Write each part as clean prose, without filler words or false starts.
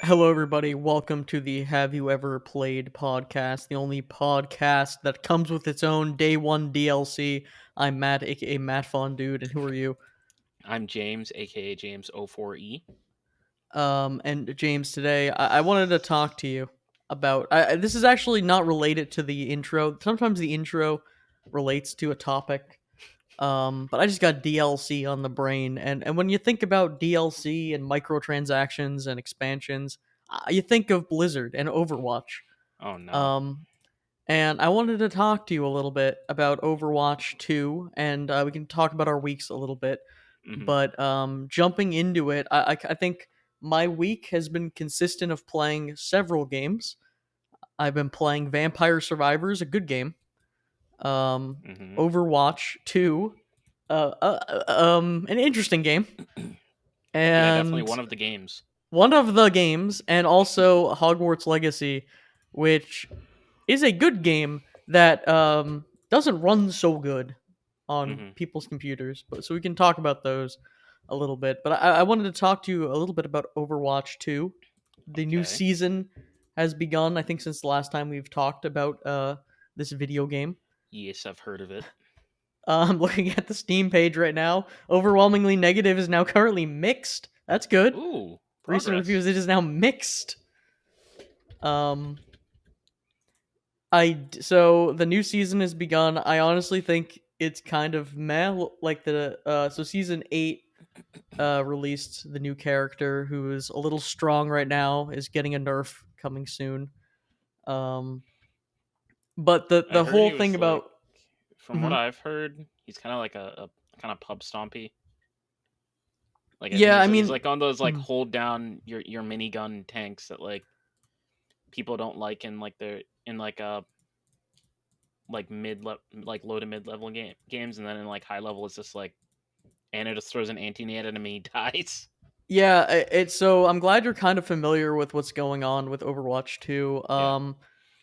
Hello, everybody. Welcome to the Have You Ever Played podcast, the only podcast that comes with its own day one DLC. I'm Matt, aka Matt Fun Dude, and who are you? I'm James, aka James04E. And James, today I wanted to talk to you about. This is actually not related to the intro. Sometimes the intro relates to a topic. But I just got DLC on the brain, and when you think about DLC and microtransactions and expansions, you think of Blizzard and Overwatch. Oh no. Um, and I wanted to talk to you a little bit about Overwatch 2, and we can talk about our weeks a little bit. hmm But jumping into it, I think my week has been consistent of playing several games. I've been playing Vampire Survivors, a good game. Um, hmm Overwatch 2, an interesting game, Yeah, definitely and one of the games. one of the games, and also Hogwarts Legacy, which is a good game that doesn't run so good on hmm people's computers. But so we can talk about those a little bit. But I wanted to talk to you a little bit about Overwatch 2. The new Okay. season has begun. I think since the last time we've talked about this video game. Yes, I've heard of it. I'm looking at the Steam page right now. Overwhelmingly negative is now currently mixed. That's good. Ooh, Recent progress. reviews, it is now mixed. Um, so the new season has begun. I honestly think it's kind of meh. Like so season 8 released the new character who is a little strong right now. Is getting a nerf coming soon. Um, but I the heard whole he thing was like, about from what Mhm. I've heard, he's kind of like a kind of pub stompy. Like I think Yeah, I he's mean. like on those like Mhm. hold down your minigun tanks that like people don't like in like their in like like like low to mid level games, and then in like high level it's just like Anna just throws an anti-nade at him and he dies. Yeah, it's so I'm glad you're kind of familiar with what's going on with Overwatch 2. Yeah.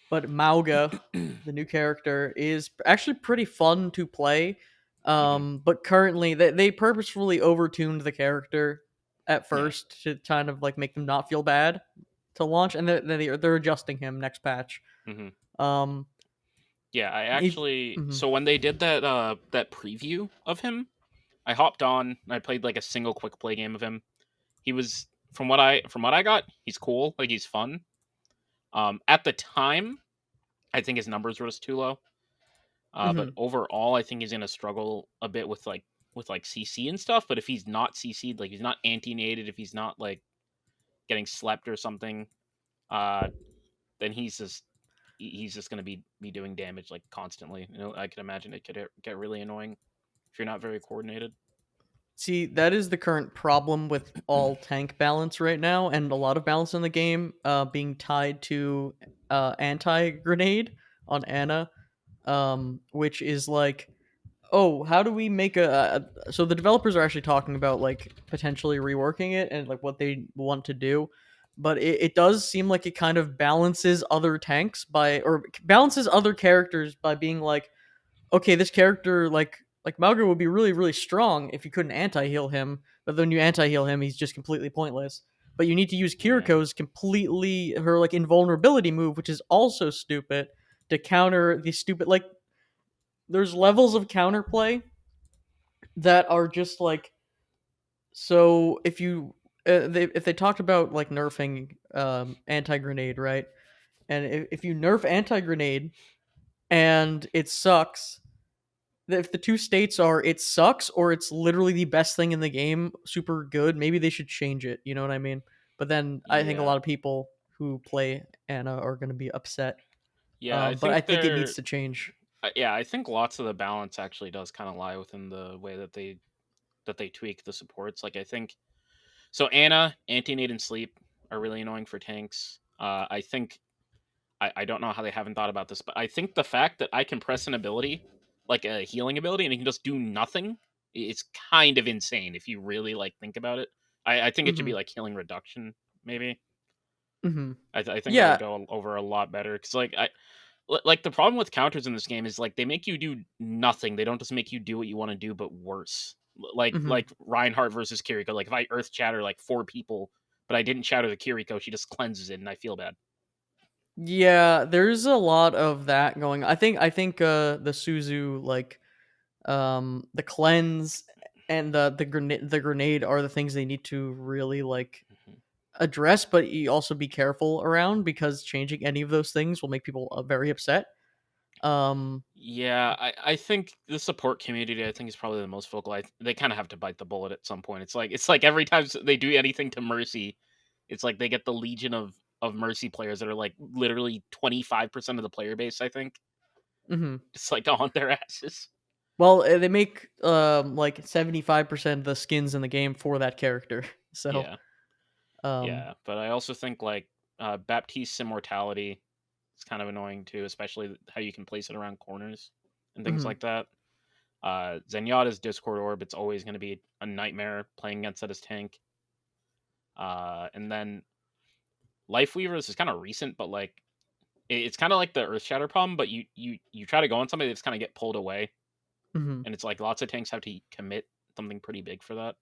But Mauga, the new character, is actually pretty fun to play. hmm But currently they purposefully overtuned the character at Yeah. first to kind of like make them not feel bad to launch, and they're adjusting him next patch. hmm Um, Yeah, I he, actually mhm. so when they did that preview of him, I hopped on and I played like a single quick play game of him. He was from what I got, he's cool, like he's fun. At the time, I think his numbers were just too low. But Mhm. overall, I think he's gonna struggle a bit with like CC and stuff. But if he's not CC'd, like he's not anti-nated, if he's not like getting slept or something, uh, then he's just gonna be doing damage like constantly. You know, I can imagine it could get really annoying if you're not very coordinated. See, that is the current problem with all tank balance right now, and a lot of balance in the game being tied to anti grenade on Anna, which is like, oh, how do we make so the developers are actually talking about like potentially reworking it and like what they want to do, but it does seem like it kind of balances other tanks by or balances other characters by being like, okay, this character like Malgar would be really really strong if you couldn't anti-heal him, but then you anti-heal him, he's just completely pointless. But you need to use Yeah, Kiriko's completely her like invulnerability move, which is also stupid to counter the stupid like there's levels of counterplay that are just like so if they talked about like nerfing anti-grenade, right? And if you nerf anti-grenade and it sucks, if the two states are it sucks or it's literally the best thing in the game, super good, maybe they should change it. You know what I mean? But then I think a yeah, lot of people who play Anna are going to be upset. yeah. I But I think think it needs to change. yeah, I think lots of the balance actually does kind of lie within the way that they tweak the supports. Like I think so. Anna, anti-nade, and sleep are really annoying for tanks. I think I don't know how they haven't thought about this, but I think the fact that I can press an ability, like a healing ability, and it can just do nothing, it's kind of insane if you really like think about it. I think it should be Hmm. like healing reduction, maybe. Hmm. I think that would Yeah. go over a lot better because like the problem with counters in this game is like they make you do nothing. They don't just make you do what you want to do, but worse. Like Hmm. like Reinhardt versus Kiriko. Like if I earth chatter like four people but I didn't shatter the Kiriko. She just cleanses it, and I feel bad. Yeah, there's a lot of that going. I think the Suzu like the cleanse and the grenade are the things they need to really like Mhm. address, but you also be careful around because changing any of those things will make people very upset. Um Yeah, I think the support community, I think, is probably the most vocal. They kind of have to bite the bullet at some point. It's like every time they do anything to Mercy, it's like they get the legion of Mercy players that are like literally 25% of the player base. I think mhm. it's like on their asses. Well, they make like 75% of the skins in the game for that character. So, Yeah, um yeah, but I also think like Baptiste's immortality is kind of annoying too, especially how you can place it around corners and things mhm, like that. Zenyatta's Discord Orb, it's always going to be a nightmare playing against that as tank. And then Life Weavers is kind of recent, but like it's kind of like the Earth Shatter problem. But you try to go on somebody, they just kind of get pulled away, mhm. and it's like lots of tanks have to commit something pretty big for that.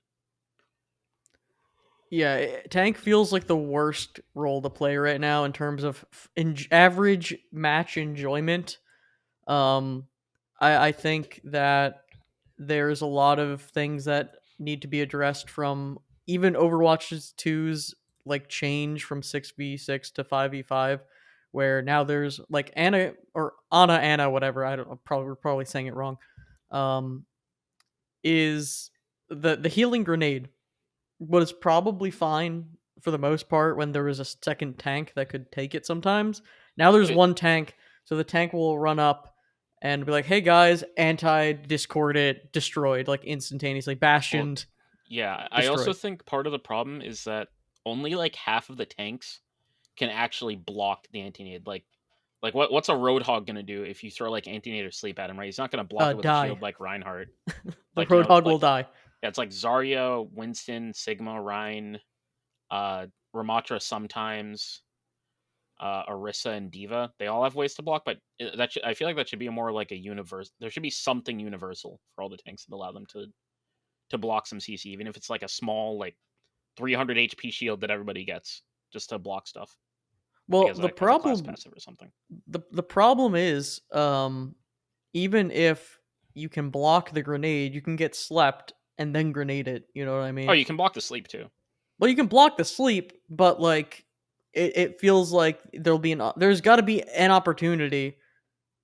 Yeah, tank feels like the worst role to play right now in terms of average match enjoyment. Um, I think that there's a lot of things that need to be addressed from even Overwatch's 2's like change from 6v6 to 5v5, where now there's like Anna whatever, I don't know, probably we're probably saying it wrong. Um, is the healing grenade was probably fine for the most part when there was a second tank that could take it sometimes. Now there's It, one tank, so the tank will run up and be like, "Hey guys, anti-discord it, destroyed like instantaneously, well, bastioned, yeah, I also destroyed." think part of the problem is that only like half of the tanks can actually block the anti-nade. Like what's a Roadhog gonna do if you throw like anti-nade or sleep at him? Right, he's not gonna block it with a Die. shield like Reinhardt. The Like you know, roadhog will like die. yeah, it's like Zarya, Winston, Sigma, Ryan, uh, Ramatra sometimes, Orisa and Diva. They all have ways to block, but I feel like that should be more like a universe. There should be something universal for all the tanks that allow them to block some CC, even if it's like a small like 300 HP shield that everybody gets just to block stuff, like Well, as a class passive or something. the problem is even if you can block the grenade, you can get slept and then grenade it, you know what I Oh, mean? you can block the sleep too. Well, you can block the sleep, but like it feels like there's got to be an opportunity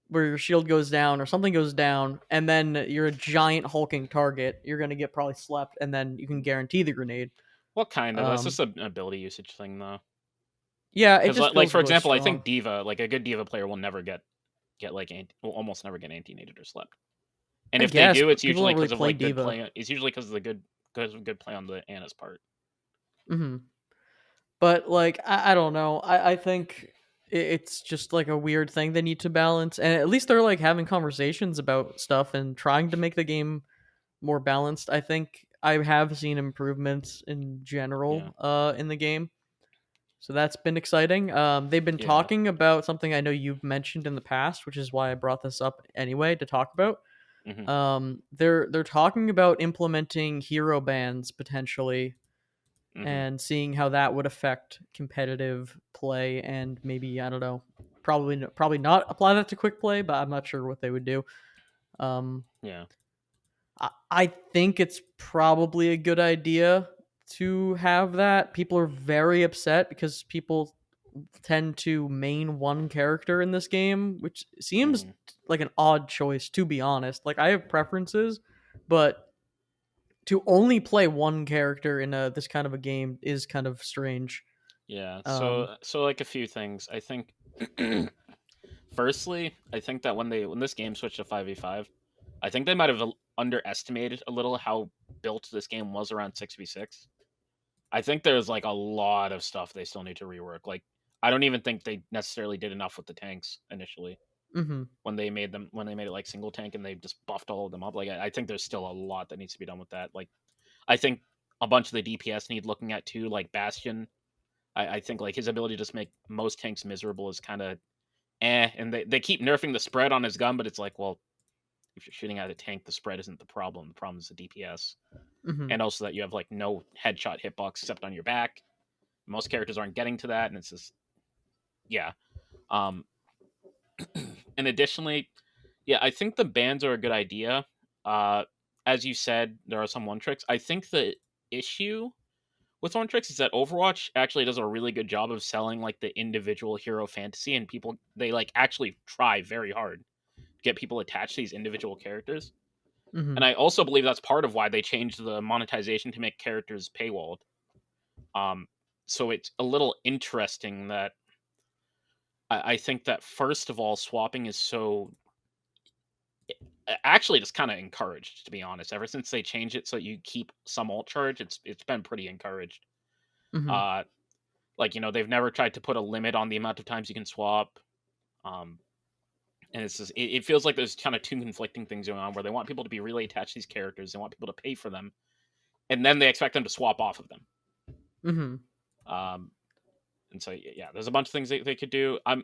where your shield goes down or something goes down, and then you're a giant hulking target. You're gonna get probably slept, and then you can guarantee the grenade. What kind of? That's Um, just an ability usage thing though. yeah, it Because just like feels for really example, I strong. think Diva, like a good Diva player, will never get like will almost never get anti-nated or slept. And I if they guess, do, but it's people usually don't really because of play like good diva. play. It's usually because of the good play on the Anna's part. Hmm. But like I don't know. I think it's just like a weird thing they need to balance, and at least they're like having conversations about stuff and trying to make the game more balanced. I think I have seen improvements in Yeah, general in the game. So that's been exciting. They've been yeah. talking about something I know you've mentioned in the past, which is why I brought this up anyway to talk about. Hmm. They're talking about implementing hero bans potentially Hmm. and seeing how that would affect competitive play and maybe I don't know, probably not apply that to quick play, but I'm not sure what they would do. Um, Yeah, I think it's probably a good idea to have that. People are very upset because people tend to main one character in this game, which seems hmm, like an odd choice to be honest. Like I have preferences, but to only play one character in this kind of a game is kind of strange. yeah. Um, So like a few things. I think firstly, I think that when this game switched to 5v5, I think they might have underestimated a little how built this game was around 6v6. I think there's like a lot of stuff they still need to rework. Like I don't even think they necessarily did enough with the tanks initially mhm, when they made it like single tank and they just buffed all of them up. Like I think there's still a lot that needs to be done with that. Like I think a bunch of the DPS need looking at too, like Bastion. I think like his ability to just make most tanks miserable is kind of and they keep nerfing the spread on his gun, but it's like, well, if you're shooting at a tank, the spread isn't the problem. The problem is the DPS. mhm, And also that you have like no headshot hitbox except on your back. most characters aren't getting to that, and it's just yeah. Um, and additionally, yeah, I think the bans are a good idea. Uh, as you said, there are some one tricks. I think the issue with one tricks is that Overwatch actually does a really good job of selling like the individual hero fantasy, and people they like actually try very hard to get people attached to these individual characters. Mm-hmm. And I also believe that's part of why they changed the monetization to make characters paywalled. Um, so it's a little interesting that I think that first of all, swapping is so actually just kind of encouraged, to be honest. Ever since they changed it so you keep some alt charge, it's been pretty encouraged. Mm-hmm. Uh, like they've never tried to put a limit on the amount of times you can swap. Um, and it's just it feels like there's kind of two conflicting things going on where they want people to be really attached to these characters, they want people to pay for them, and then they expect them to swap off of them. Mm-hmm. Um, and so yeah, there's a bunch of things they could do. I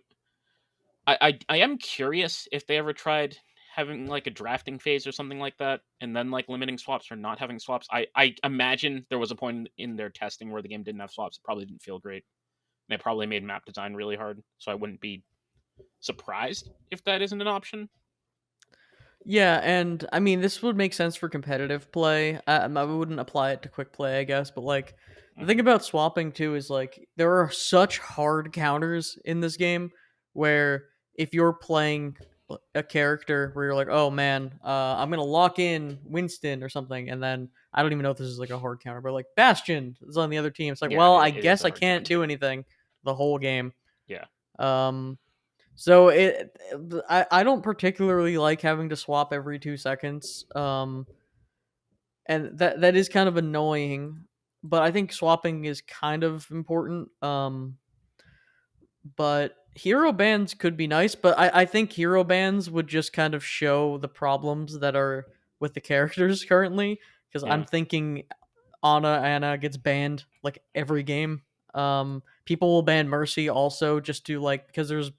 am curious if they ever tried having like a drafting phase or something like that, and then like limiting swaps or not having swaps. I imagine there was a point in their testing where the game didn't have swaps. It probably didn't feel great, and it probably made map design really hard. So I wouldn't be surprised if that isn't an option. Yeah, and I mean, this would make sense for competitive play. I wouldn't apply it to quick play, I guess, but like the thing Hmm. about swapping too is like there are such hard counters in this game where if you're playing a character where you're like, oh man, I'm gonna lock in Winston or something, and then I don't even know if this is like a hard counter, but like Bastion is on the other team. It's like, Yeah, well, I it is guess a I hard can't counter. do anything the whole game. Yeah. Um, so I don't particularly like having to swap every 2 seconds. And that is kind of annoying. But I think swapping is kind of important. But hero bans could be nice, but I think hero bans would just kind of show the problems that are with the characters currently. Because I'm Yeah. thinking Anna gets banned like every game. People will ban Mercy also just to like because there's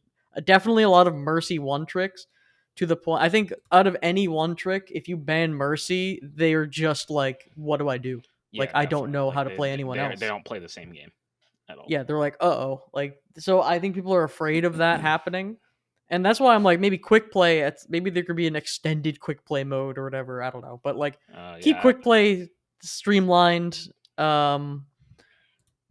definitely a lot of Mercy one tricks to the point. I think out of any one trick, if you ban Mercy, they're just like, what do I do? Like Yeah, I don't definitely. know Like how to play anyone they else. don't play the same game at all. Yeah, they're like, uh oh, like so. I think people are afraid of that happening, and that's why I'm like, maybe quick play. Maybe there could be an extended quick play mode or whatever. I don't know, but like, keep Yeah. quick play streamlined. Um,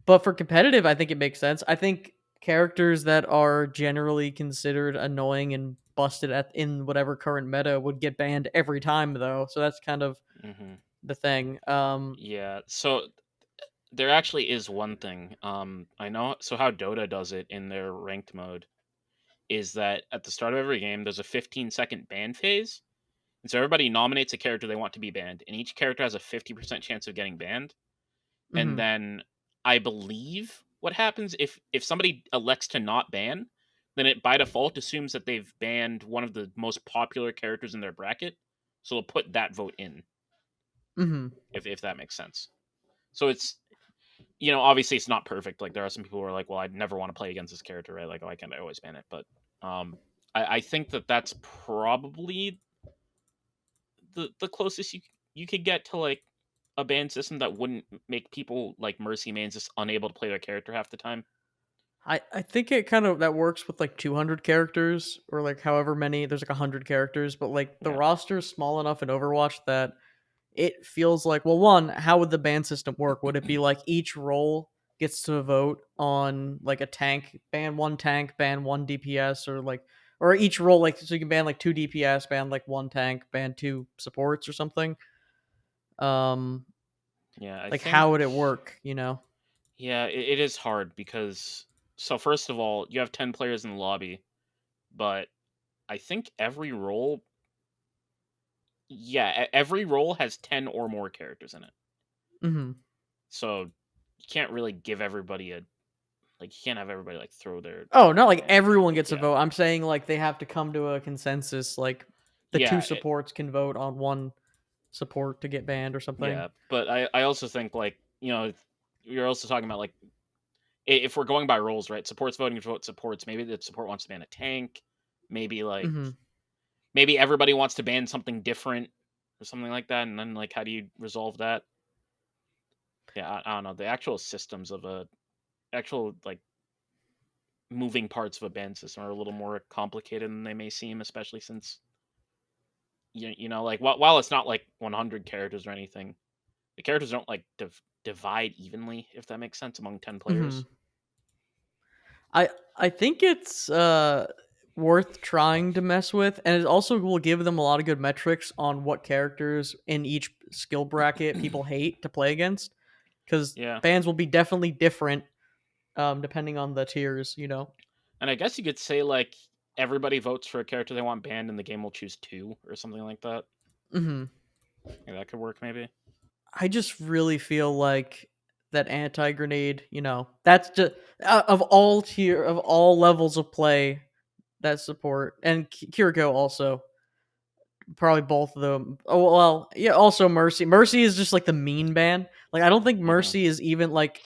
but for competitive, I think it makes sense. I think characters that are generally considered annoying and busted at in whatever current meta would get banned every time though. So that's kind of Hmm. the thing. Yeah. So there actually is one thing. I know. So how Dota does it in their ranked mode is that at the start of every game, there's a 15-second ban phase, and so everybody nominates a character they want to be banned, and each character has a 50% chance of getting banned. And Mhm. then I believe what happens if somebody elects to not ban, then it by default assumes that they've banned one of the most popular characters in their bracket, so they'll put that vote in Mhm. if that makes sense. So it's obviously it's not perfect. Like there are some people who are like, well, I'd never want to play against this character, right? Like, why can't I always ban it? But um, I think that that's probably the closest you could get to like a ban system that wouldn't make people like Mercy mains just unable to play their character half the time. I think it kind of that works with like 200 characters or like however many there's like 100 characters, but like the Yeah, roster is small enough in Overwatch that it feels like, well, one, how would the ban system work? Would it be like each role gets to vote on like a tank, ban one DPS, or like, or each role like so you can ban like two DPS, ban like one tank, ban two supports or something. Um, yeah. I like think how would it work? You know? yeah, it is hard because so first of all, you have 10 players in the lobby, but I think every role, yeah, every role has 10 or more characters in it. Hmm. So you can't really give everybody a like you can't have everybody like throw their Oh, not like band in. everyone gets a Yeah, vote. I'm saying like they have to come to a consensus. Like the two yeah, supports can vote on one support to get banned or something. yeah. But I also think like you're also talking about like if we're going by roles, right? Supports voting for what supports. Maybe the support wants to ban a tank. Maybe like Hmm. maybe everybody wants to ban something different or something like that. And then like how do you resolve that? Yeah, I don't know the actual systems of a actual like moving parts of a ban system are a little more complicated than they may seem, especially since you know like while it's not like 100 characters or anything, the characters don't like divide evenly, if that makes sense, among 10 Hmm. players. I think it's worth trying to mess with, and it also will give them a lot of good metrics on what characters in each skill bracket people hate to play against, because Yeah. bans will be definitely different depending on the tiers. You know. And I guess you could say like everybody votes for a character they want banned and the game will choose two or something like that. Hmm. Yeah, that could work maybe. I just really feel like that anti grenade. You know, that's just of all levels of play that support, and Kiriko also probably both of them. Oh well, yeah. Also, Mercy. Mercy is just like the mean ban. Like I don't think Hmm. Mercy is even like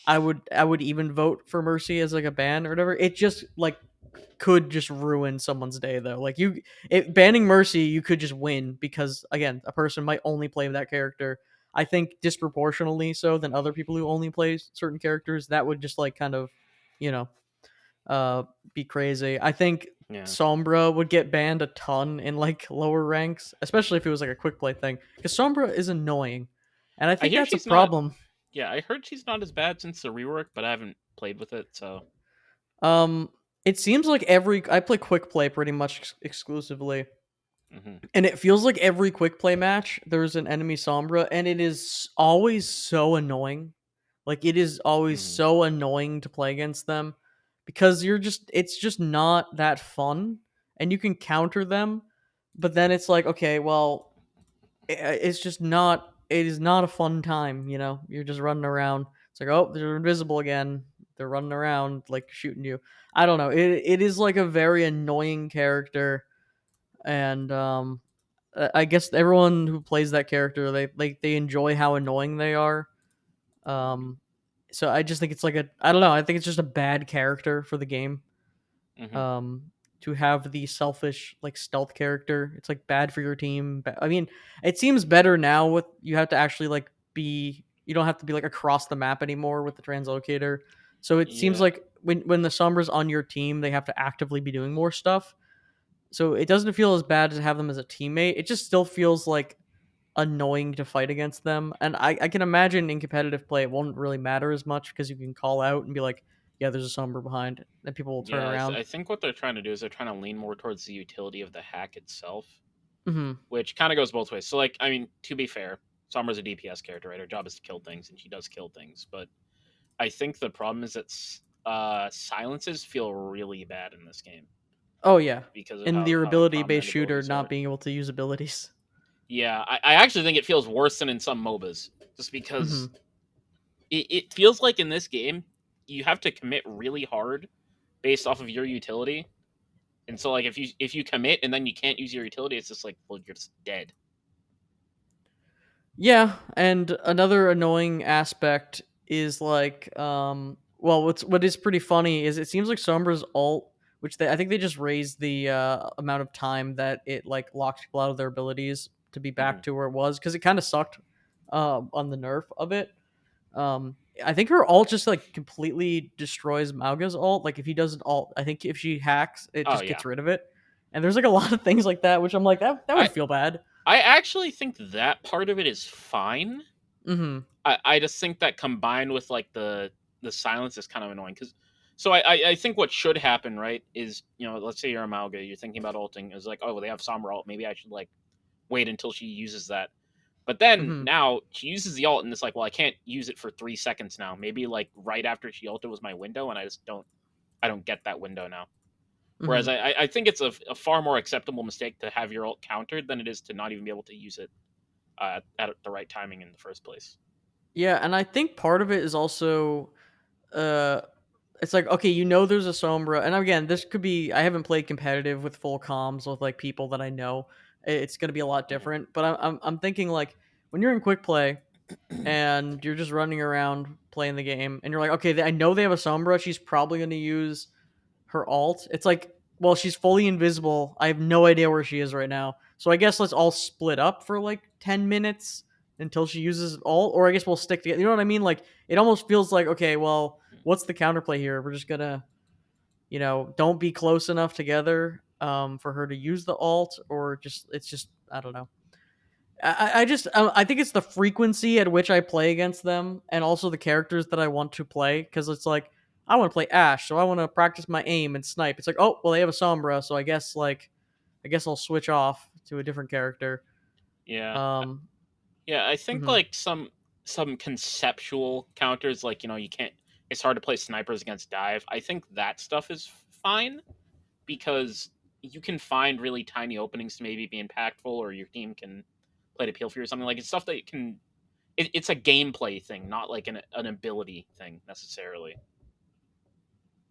I would even vote for Mercy as like a ban or whatever. It just like could just ruin someone's day though. Like banning Mercy, you could just win because again, a person might only play that character. I think disproportionately so than other people who only play certain characters. That would just like kind of, you know, uh, be crazy. I think Yeah. Sombra would get banned a ton in like lower ranks, especially if it was like a quick play thing. Because Sombra is annoying, and I I think hear that's a she's not. problem. Yeah, I heard she's not as bad since the rework, but I haven't played with it, so. Um, it seems like I play quick play pretty much exclusively, Hmm. and it feels like every quick play match there's an enemy Sombra, and it is always so annoying. Like it is always Hmm. so annoying to play against them because it's just not that fun, and you can counter them, but then it's like okay, well, it's just not. It is not a fun time. You know, you're just running around. It's like oh, they're invisible again. They're running around like shooting you. I don't know. It is like a very annoying character, and I guess everyone who plays that character they enjoy how annoying they are. Um, so I just think it's like a I don't know. I think it's just a bad character for the game. Hmm. Um, to have the selfish like stealth character, it's like bad for your team. I mean, it seems better now with you have to actually like be you don't have to be like across the map anymore with the translocator. So it seems Yeah. like when the Sombra's on your team, they have to actively be doing more stuff. So it doesn't feel as bad to have them as a teammate. It just still feels like annoying to fight against them. And I can imagine in competitive play it won't really matter as much because you can call out and be like, yeah, there's a Sombra behind, and people will turn Yeah, around. I think what they're trying to do is they're trying to lean more towards the utility of the hack itself, Hmm. which kind of goes both ways. So, like, I mean, to be fair, Sombra's a DPS character, right? Her job is to kill things, and she does kill things. But I think the problem is that silences feel really bad in this game Oh yeah, because of in your how ability based prominent shooter abilities not are. being able to use abilities. Yeah, I actually think it feels worse than in some MOBAs, just Hmm. because it feels like in this game you have to commit really hard based off of your utility. And so like if you commit and then you can't use your utility, it's just like well you're just dead. Yeah, and another annoying aspect is like well what is pretty funny is it seems like Sombra's ult, which I think they just raised the amount of time that it like locks people out of their abilities to be Hmm. back to where it was because it kind of sucked on the nerf of it. Um I think her ult just like completely destroys Mauga's ult. Like if he does an ult, I think if she hacks, it Oh just yeah. gets rid of it. And there's like a lot of things like that, which I'm like that I would feel bad. I actually think that part of it is fine. Mm-hmm. I just think that combined with like the silence is kind of annoying because so I think what should happen right is you know let's say you're a Malga, you're thinking about ulting is like oh well, they have Sombra ult, maybe I should like wait until she uses that. But then Mm-hmm. now she uses the ult and it's like well I can't use it for 3 seconds now. Maybe like right after she ulted was my window and I don't get that window now. Mm-hmm. Whereas I think it's a far more acceptable mistake to have your ult countered than it is to not even be able to use it at the right timing in the first place. Yeah, and I think part of it is also uh it's like okay, you know there's a Sombra, and again, this could be I haven't played competitive with full comms with like people that I know. It's going to be a lot Hmm. different, but I'm thinking like when you're in quick play and you're just running around playing the game and you're like, okay, I know they have a Sombra, she's probably going to use her alt. It's like, well, she's fully invisible. I have no idea where she is right now. So I guess let's all split up for like 10 minutes until she uses alt, or I guess we'll stick together. You know what I mean? Like, it almost feels like, okay, well, what's the counterplay here? We're just gonna, don't be close enough together for her to use the alt, or just it's just I don't know. I think it's the frequency at which I play against them, and also the characters that I want to play. Because it's like I want to play Ash, so I want to practice my aim and snipe. It's like, oh well, they have a Sombra, so I guess I'll switch off to a different character. Yeah, Um, yeah. I think mhm. like some conceptual counters, like you can't. It's hard to play snipers against dive. I think that stuff is fine because you can find really tiny openings to maybe be impactful, or your team can play to peel for you or something. Like it's stuff that you can. It's a gameplay thing, not like an ability thing necessarily.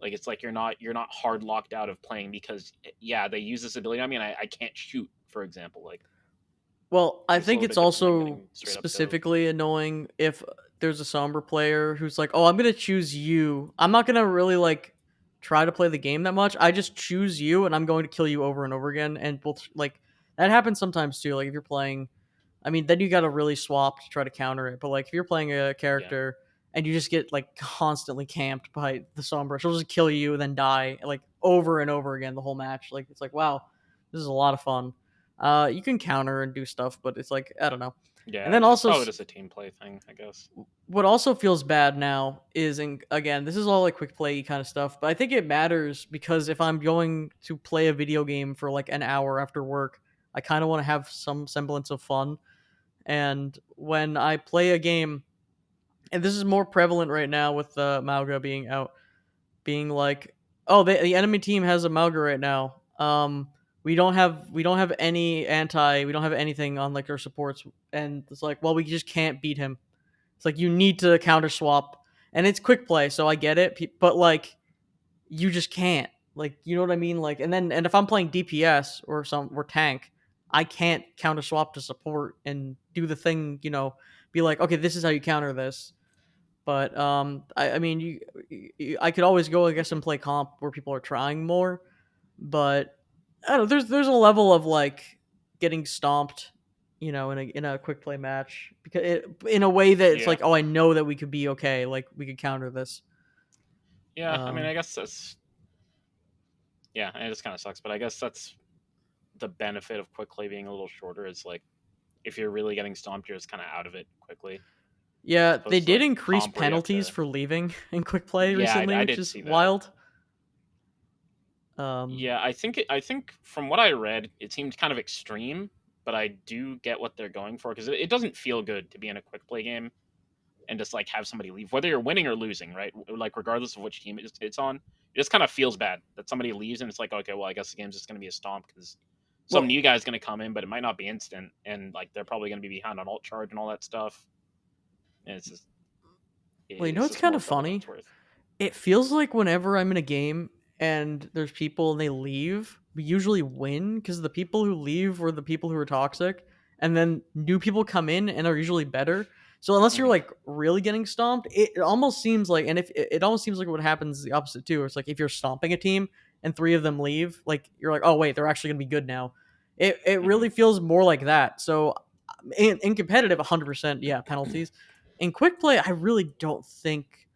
Like it's like you're not hard locked out of playing because yeah they use this ability. I mean I can't shoot for example. Well, I Like it's a think little it's bit different than also getting straight up dove. specifically annoying if there's a Sombra player who's like, "Oh, I'm gonna choose you. I'm not gonna really try to play the game that much. I just choose you, and I'm going to kill you over and over again." And that happens sometimes too. Like if you're playing, I mean, then you got to really swap to try to counter it. But like if you're playing a Yeah, character and you just get like constantly camped by the Sombra, she'll just kill you, then die like over and over again the whole match. Like it's like, wow, this is a lot of fun. You can counter and do stuff, but it's like I don't know. And yeah. then It's also, probably just a team play thing, I guess. what also feels bad now is, again, this is all like quick play kind of stuff, but I think it matters because if I'm going to play a video game for like an hour after work, I kind of want to have some semblance of fun. And when I play a game, and this is more prevalent right now with Mauga being out, being like, "Oh, the enemy team has a Mauga right now. We don't have any anti. We don't have anything on like our supports." And it's like, well, we just can't beat him. It's like you need to counter swap, and it's quick play, so I get it. But like, you just can't. Like, you know what I mean? Like, and if I'm playing DPS or tank, I can't counter swap to support and do the thing. Be like, okay, this is how you counter this. But I mean, I could always go, I guess, and play comp where people are trying more. But I don't know. There's a level of like getting stomped, in a quick play match, because in a way that it's Yeah, like, oh, I know that we could be okay. Like we could counter this. yeah. I mean, Um, I guess that's yeah. It just kind of sucks, but I guess that's the benefit of quick play being a little shorter. Is like if you're really getting stomped, you're just kind of out of it quickly, as yeah, they opposed to did like increase comp where you have penalties to. for leaving in quick play Yeah, recently, I which did is see that. wild. Um, Yeah, I think from what I read, it seemed kind of extreme, but I do get what they're going for because it doesn't feel good to be in a quick play game and just like have somebody leave, whether you're winning or losing, right? Like regardless of which team it's on, it just kind of feels bad that somebody leaves and it's like, okay, well, I guess the game's just going to be a stomp because some well, new guy's going to come in, but it might not be instant, and like they're probably going to be behind on alt charge and all that stuff, and well, it's it's just kind more of trouble than funny. it's worth. It feels like whenever I'm in a game and there's people and they leave, we usually win because the people who leave were the people who are toxic, and then new people come in and are usually better. So unless you're Hmm. like really getting stomped, it almost seems like, and if it almost seems like what happens is the opposite too. It's like if you're stomping a team and three of them leave, like you're like, oh wait, they're actually gonna be good now. It Hmm. really feels more like that. So in competitive, 100%, yeah, penalties. In quick play, I really don't think.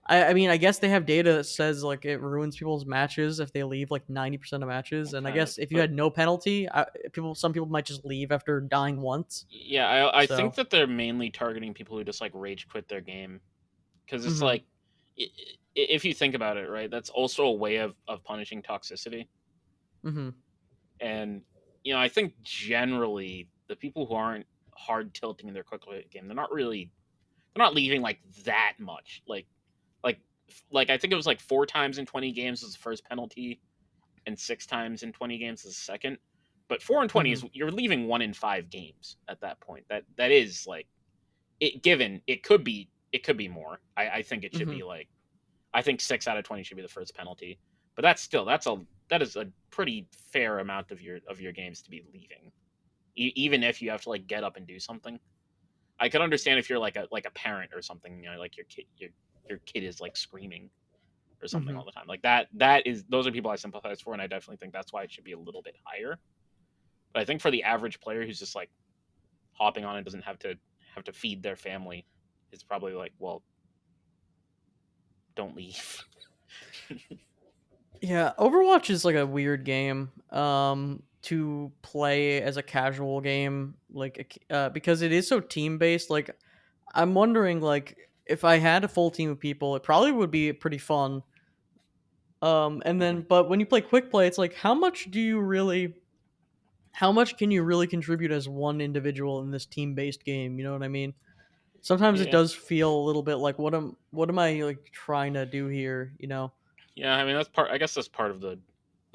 I mean, I guess they have data that says like it ruins people's matches if they leave like 90% of matches, and I Kind of, guess if you but had no penalty, some people might just leave after dying once. yeah, I think So, that they're mainly targeting people who just like rage quit their game because it's hmm like if you think about it, right, that's also a way of punishing toxicity. hmm And I think generally the people who aren't hard tilting in their quick play game, they're not leaving like that much. Like like I think it was like 4 times in 20 games was the first penalty, and 6 times in 20 games is the second. But 4 and 20 hmm is you're leaving 1 in 5 games at that point. That is like it given it could be more. I think it should hmm be like I think 6 out of 20 should be the first penalty. But that is a pretty fair amount of your games to be leaving, even if you have to like get up and do something. I could understand if you're like a parent or something, like your kid is like screaming or something hmm all the time. Like that is those are people I sympathize for, and I definitely think that's why it should be a little bit higher. But I think for the average player who's just like hopping on and doesn't have to feed their family, it's probably like, well, don't leave. Yeah, Overwatch is like a weird game to play as a casual game because it is so team based. Like I'm wondering like if I had a full team of people, it probably would be pretty fun. And Mhm. then but when you play quick play, it's like how much can you really contribute as one individual in this team based game, you know what I mean? Sometimes it Yeah, does feel a little bit like what am I like trying to do here, you know? yeah. I mean, that's part. I guess that's part of the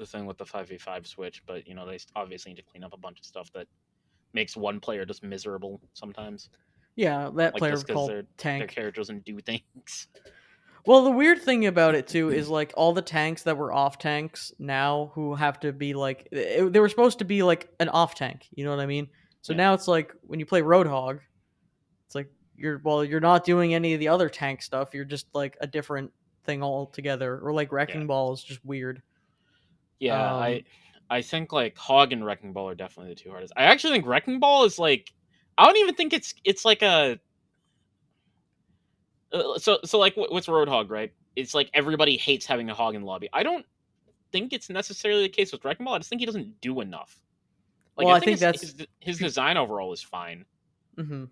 thing with the 5v5 switch. But they obviously need to clean up a bunch of stuff that makes one player just miserable sometimes. Yeah, that Like player just because called their tank. character doesn't do things. Well, the weird thing about it too is like all the tanks that were off tanks now who have to be like they were supposed to be like an off tank, you know what I mean? So Yeah, now it's like when you play Roadhog, it's like you're not doing any of the other tank stuff. You're just like a different thing altogether. Or like yeah, Wrecking Ball is just weird. yeah. I Um, I think like Hog and Wrecking Ball are definitely the two hardest. I actually think Wrecking Ball is like I don't even think it's like a so like what's Roadhog, right? It's like everybody hates having a hog in the lobby. I don't think it's necessarily the case with Wrecking Ball. I just think he doesn't do enough. Like well, I I think think that's his design overall is fine. hmm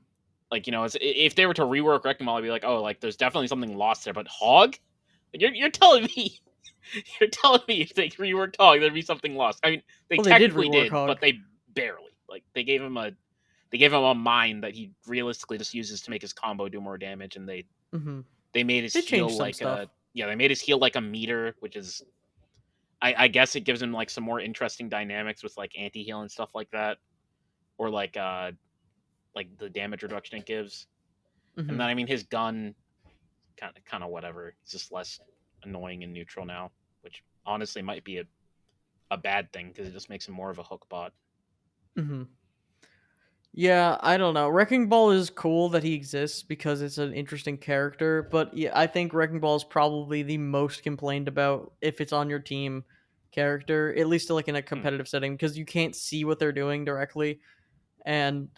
Like if they were to rework Wrecking Ball, I'd be like, oh, like there's definitely something lost there. But Hog, you're telling me you're telling me if they reworked Hog, there'd be something lost. I mean, they well they did technically rework did, Hog. but they barely. Like they gave him a mine that he realistically just uses to make his combo do more damage, and hmm they made his They changed heal some like stuff. a yeah, they made his heal like a meter, which is I guess it gives him like some more interesting dynamics with like anti heal and stuff like that, or like the damage reduction it gives. And hmm then I mean his gun kind of whatever. It's just less annoying and neutral now, which honestly might be a bad thing because it just makes him more of a hook bot. hmm Yeah, I don't know. Wrecking Ball is cool that he exists because it's an interesting character, but yeah, I think Wrecking Ball is probably the most complained about if it's on your team character, at least like in a Hmm. competitive setting, because you can't see what they're doing directly, and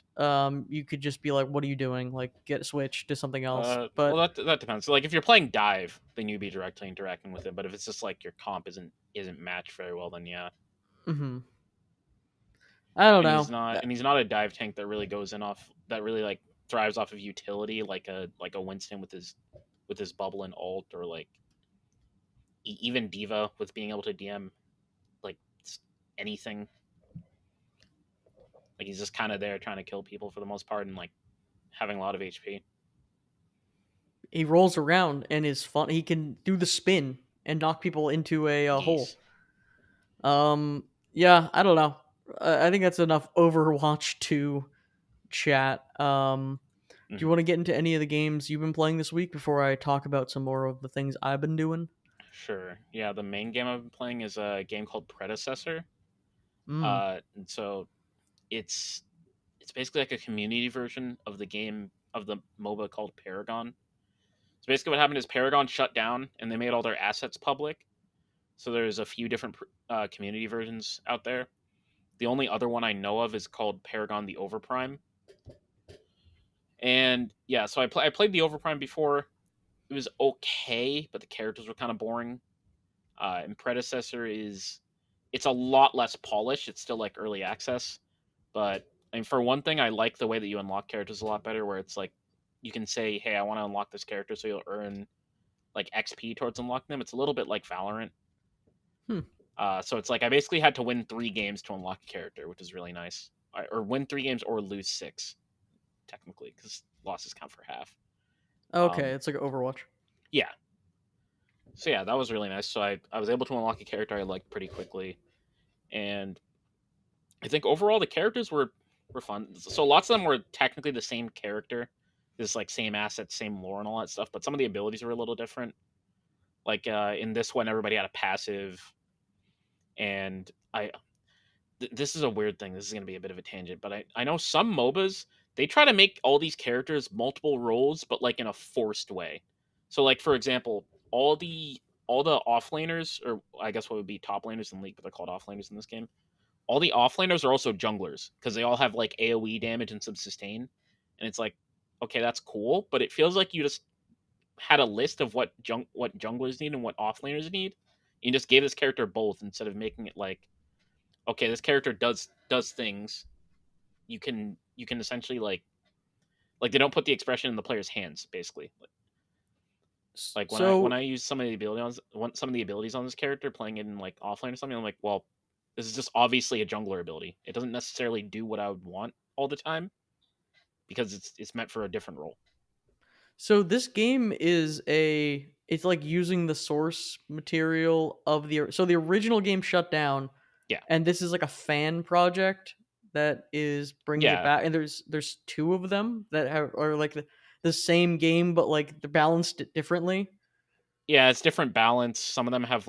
you could just be like, "What are you doing?" Like, get switched to something else. Well, But that depends. So, like, if you're playing dive, then you'd be directly interacting with it. But if it's just like your comp isn't matched very well, then yeah. mhm. I don't know. And he's not a dive tank that really goes in off that really like thrives off of utility like a Winston with his bubble and ult or like even Diva with being able to DM like anything. Like he's just kind of there trying to kill people for the most part and like having a lot of HP. He rolls around and is fun. He can do the spin and knock people into a hole. Geese. Yeah, I don't know. I think that's enough Overwatch to chat. Do you Hmm. want to get into any of the games you've been playing this week before I talk about some more of the things I've been doing? Sure. Yeah, the main game I've been playing is a game called Predecessor. Mm. And so it's it's basically like a community version of the game of the MOBA called Paragon. So basically, what happened is Paragon shut down, and they made all their assets public. So there's a few different community versions out there. The only other one I know of is called Paragon the Overprime. And yeah, so I played the Overprime before. It was okay, but the characters were kind of boring. And Predecessor is it's a lot less polished. It's still like early access, but I mean, for one thing, I like the way that you unlock characters a lot better. Where it's like you can say, "Hey, I want to unlock this character," so you'll earn like XP towards unlocking them. It's a little bit like Valorant. Hmm. So it's like I basically had to win 3 games to unlock a character, which is really nice. Or win 3 games or lose 6, technically, because losses count for half. Okay, Um, it's like Overwatch. yeah. So yeah, that was really nice. So I was able to unlock a character I liked pretty quickly, and I think overall the characters were fun. So lots of them were technically the same character, just like same assets, same lore, and all that stuff. But some of the abilities were a little different. Like in this one, everybody had a passive, and this is a weird thing. This is going to be a bit of a tangent, but I know some MOBAs they try to make all these characters multiple roles, but like in a forced way. So like for example, all the offlaners, or I guess what would be top laners in League, but they're called offlaners in this game. All the offlaners are also junglers because they all have like AOE damage and some sustain, and it's like okay, that's cool, but it feels like you just had a list of what junglers need and what offlaners need. You just gave this character both instead of making it like, okay, this character does things. You can essentially like they don't put the expression in the player's hands basically. Like when I So use some of the abilities on this character playing it in like offline or something, I'm like, well, this is just obviously a jungler ability. It doesn't necessarily do what I would want all the time because it's meant for a different role. So this game is it's like using the source material of the original game shut down, Yeah, and this is like a fan project that is bringing it yeah, back, and there's two of them that are like the same game but like they're balanced differently. yeah. It's different balance. Some of them have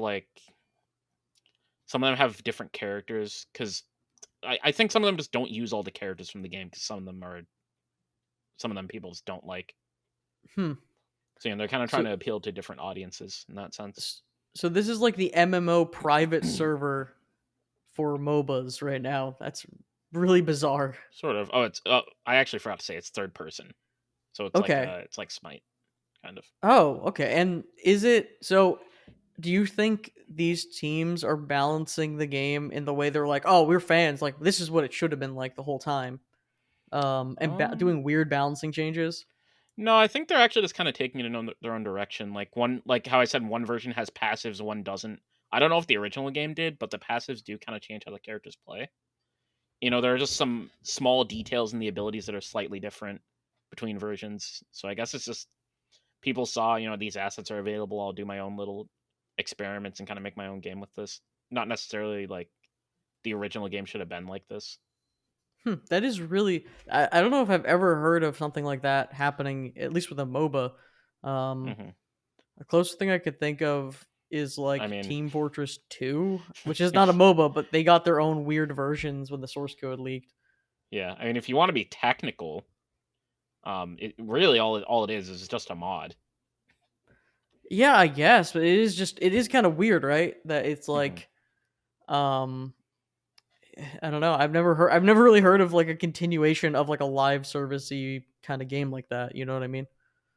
different characters because I think some of them just don't use all the characters from the game because some of them people just don't like. Hmm. So they're kind of trying So to appeal to different audiences in that sense. s- so this is like the MMO private server for MOBAs right now. That's really bizarre. Sort of. Oh, it's. I actually forgot to say it's third person. So Okay. it's like Smite kind of. Oh, okay. And is it so? Do you think these teams are balancing the game in the way they're like, "Oh, we're fans. Like this is what it should have been like the whole time," and Um, doing weird balancing changes? no, I think they're actually just kind of taking it in their own direction. Like how I said, one version has passives, one doesn't. I don't know if the original game did, but the passives do kind of change how the characters play. There are just some small details in the abilities that are slightly different between versions. So I guess it's just people saw, these assets are available. I'll do my own little experiments and kind of make my own game with this. Not necessarily like the original game should have been like this. That is really. I don't know if I've ever heard of something like that happening, at least with a MOBA. Um, Hmm. a closest thing I could think of is I like mean, Team Fortress 2, which is not a MOBA, but they got their own weird versions when the source code leaked. yeah. I mean, if you want to be technical, it really all it is just a mod. Yeah, I guess, but it is kind of weird, right? That it's Hmm. like um I don't know. I've never really heard of like a continuation of like a live servicey kind of game like that, you know what I mean?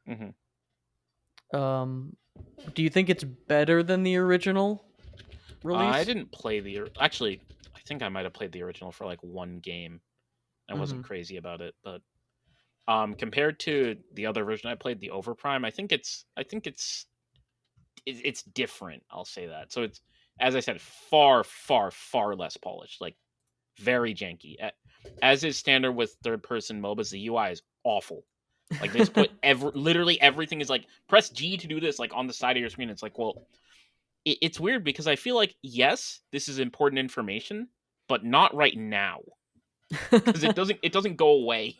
Hmm. Um do you think it's better than the original I release? didn't play actually. I think I might have played the original for like one game. I wasn't Mhm. crazy about it, but compared to the other version I played, the Overprime, I think it's different. I'll say that. So it's, as I said, far, far, far less polished. Like very janky. As is standard with third person MOBAs, the UI is awful. Like they just put literally everything is like press G to do this like on the side of your screen. It's like, well, it's weird because I feel like yes, this is important information, but not right now because it doesn't go away.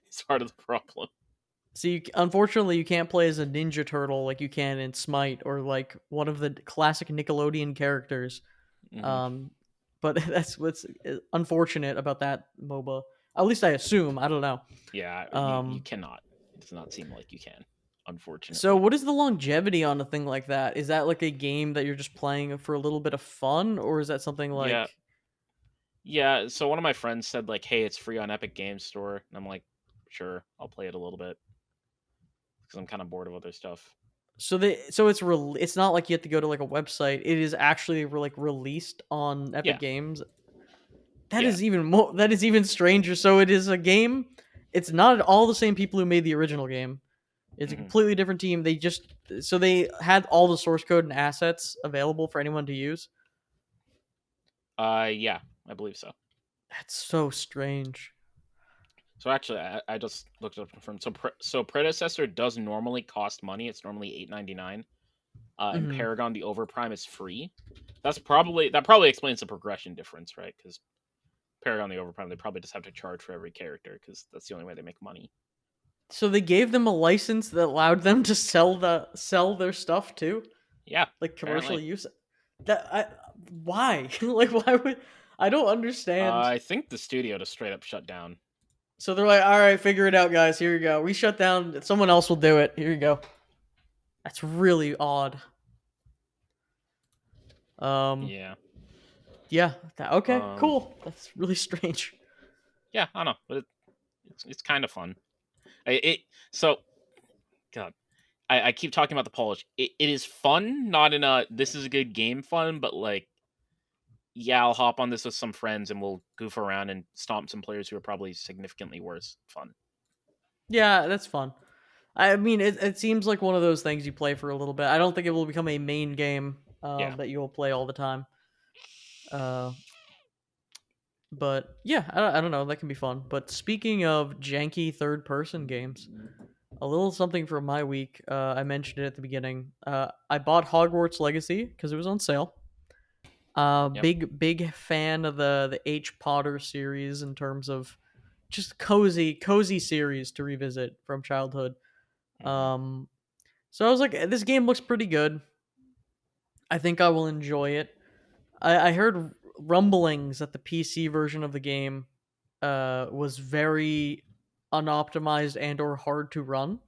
It's part of the problem. So unfortunately you can't play as a ninja turtle like you can in Smite or like one of the classic Nickelodeon characters. Hmm. Um but that's what's unfortunate about that MOBA. At least I assume, I don't know. Yeah, you Um cannot. It does not seem like you can, So unfortunately. what is the longevity on a thing like that? Is that like a game that you're just playing for a little bit of fun, or is that something Yeah, like yeah. So one of my friends said like, "Hey, it's free on Epic Games Store," and I'm like, "Sure, I'll play it a little bit because I'm kind of bored of other stuff." it's not like you have to go to like a website. It is actually like released on Epic Yeah, Games. yeah. That is even stranger. So it is a game. It's not at all the same people who made the original game. It's a Hmm. completely different team. They had all the source code and assets available for anyone to use. Yeah, I believe so. That's so strange. So actually, I just looked it up from so predecessor does normally cost money. It's normally $8.99. And Mhm. Paragon the Overprime is free. That probably explains the progression difference, right? Because Paragon the Overprime, they probably just have to charge for every character because that's the only way they make money. So they gave them a license that allowed them to sell their stuff too, Yeah, like commercial apparently. use. Why? Like why would I don't understand. I think the studio just straight up shut down. So they're like, all right, figure it out, guys. Here you go. We shut down. Someone else will do it. Here you go. That's really odd. Um, Yeah. yeah. Okay, Um. cool. That's really strange. Yeah, I don't know, but it's kind of fun. It so God. I keep talking about the polish. It is fun, not in a this is a good game fun, but like yeah, I'll hop on this with some friends and we'll goof around and stomp some players who are probably significantly worse. Fun. Yeah, that's fun. I mean, it seems like one of those things you play for a little bit. I don't think it will become a main game Yeah. that you will play all the time. Uh, but yeah, I don't know. That can be fun. But speaking of janky third person games, a little something from my week. I mentioned it at the beginning. I bought Hogwarts Legacy because it was on sale. Yep. Big fan of the H Potter series in terms of just cozy series to revisit from childhood. Hmm. Um, so I was like, this game looks pretty good. I think I will enjoy it. I heard rumblings that the PC version of the game was very unoptimized and or hard to run,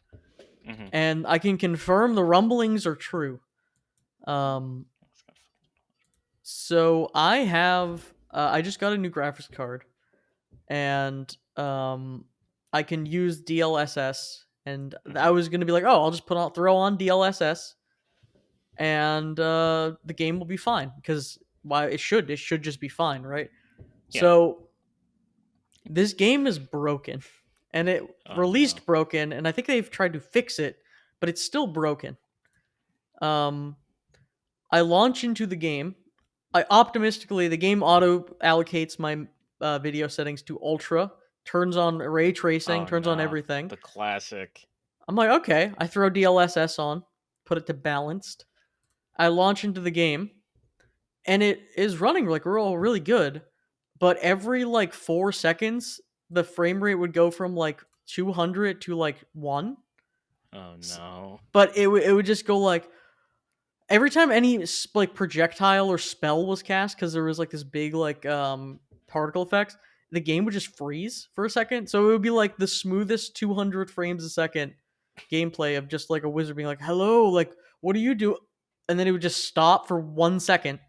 Hmm. and I can confirm the rumblings are true. Um, so I just got a new graphics card, and I can use DLSS, and I Hmm. was gonna be like, oh, I'll just throw on DLSS, and the game will be fine because why it should just be fine, right? Yeah. So this game is broken, and it Oh no. released broken, and I think they've tried to fix it, but it's still broken. Um, I launch into the game. I optimistically the game auto allocates my video settings to ultra, turns on ray tracing, Oh turns on no. everything. The classic. I'm like, okay. I throw DLSS on, put it to balanced. I launch into the game, and it is running like really good. But every like 4 seconds, the frame rate would go from like 200 to like one. Oh no. But it would just go like every time any like projectile or spell was cast because there was like this big like particle effects. The game would just freeze for a second, so it would be like the smoothest 200 frames a second gameplay of just like a wizard being like, "Hello, like what do you do?" And then it would just stop for 1 second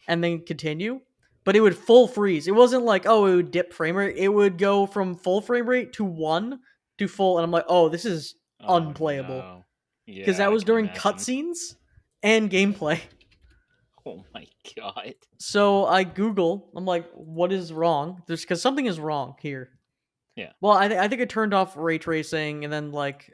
and then continue. But it would full freeze. It wasn't like, oh, it would dip frame rate. It would go from full frame rate to one to full, and I'm like, oh, this is Oh unplayable no. because Yeah, that I was can during imagine. cutscenes and gameplay. Oh my god. So I Google. I'm like, what is wrong? There's because something is wrong here. Yeah. Well, I think I turned off ray tracing and then like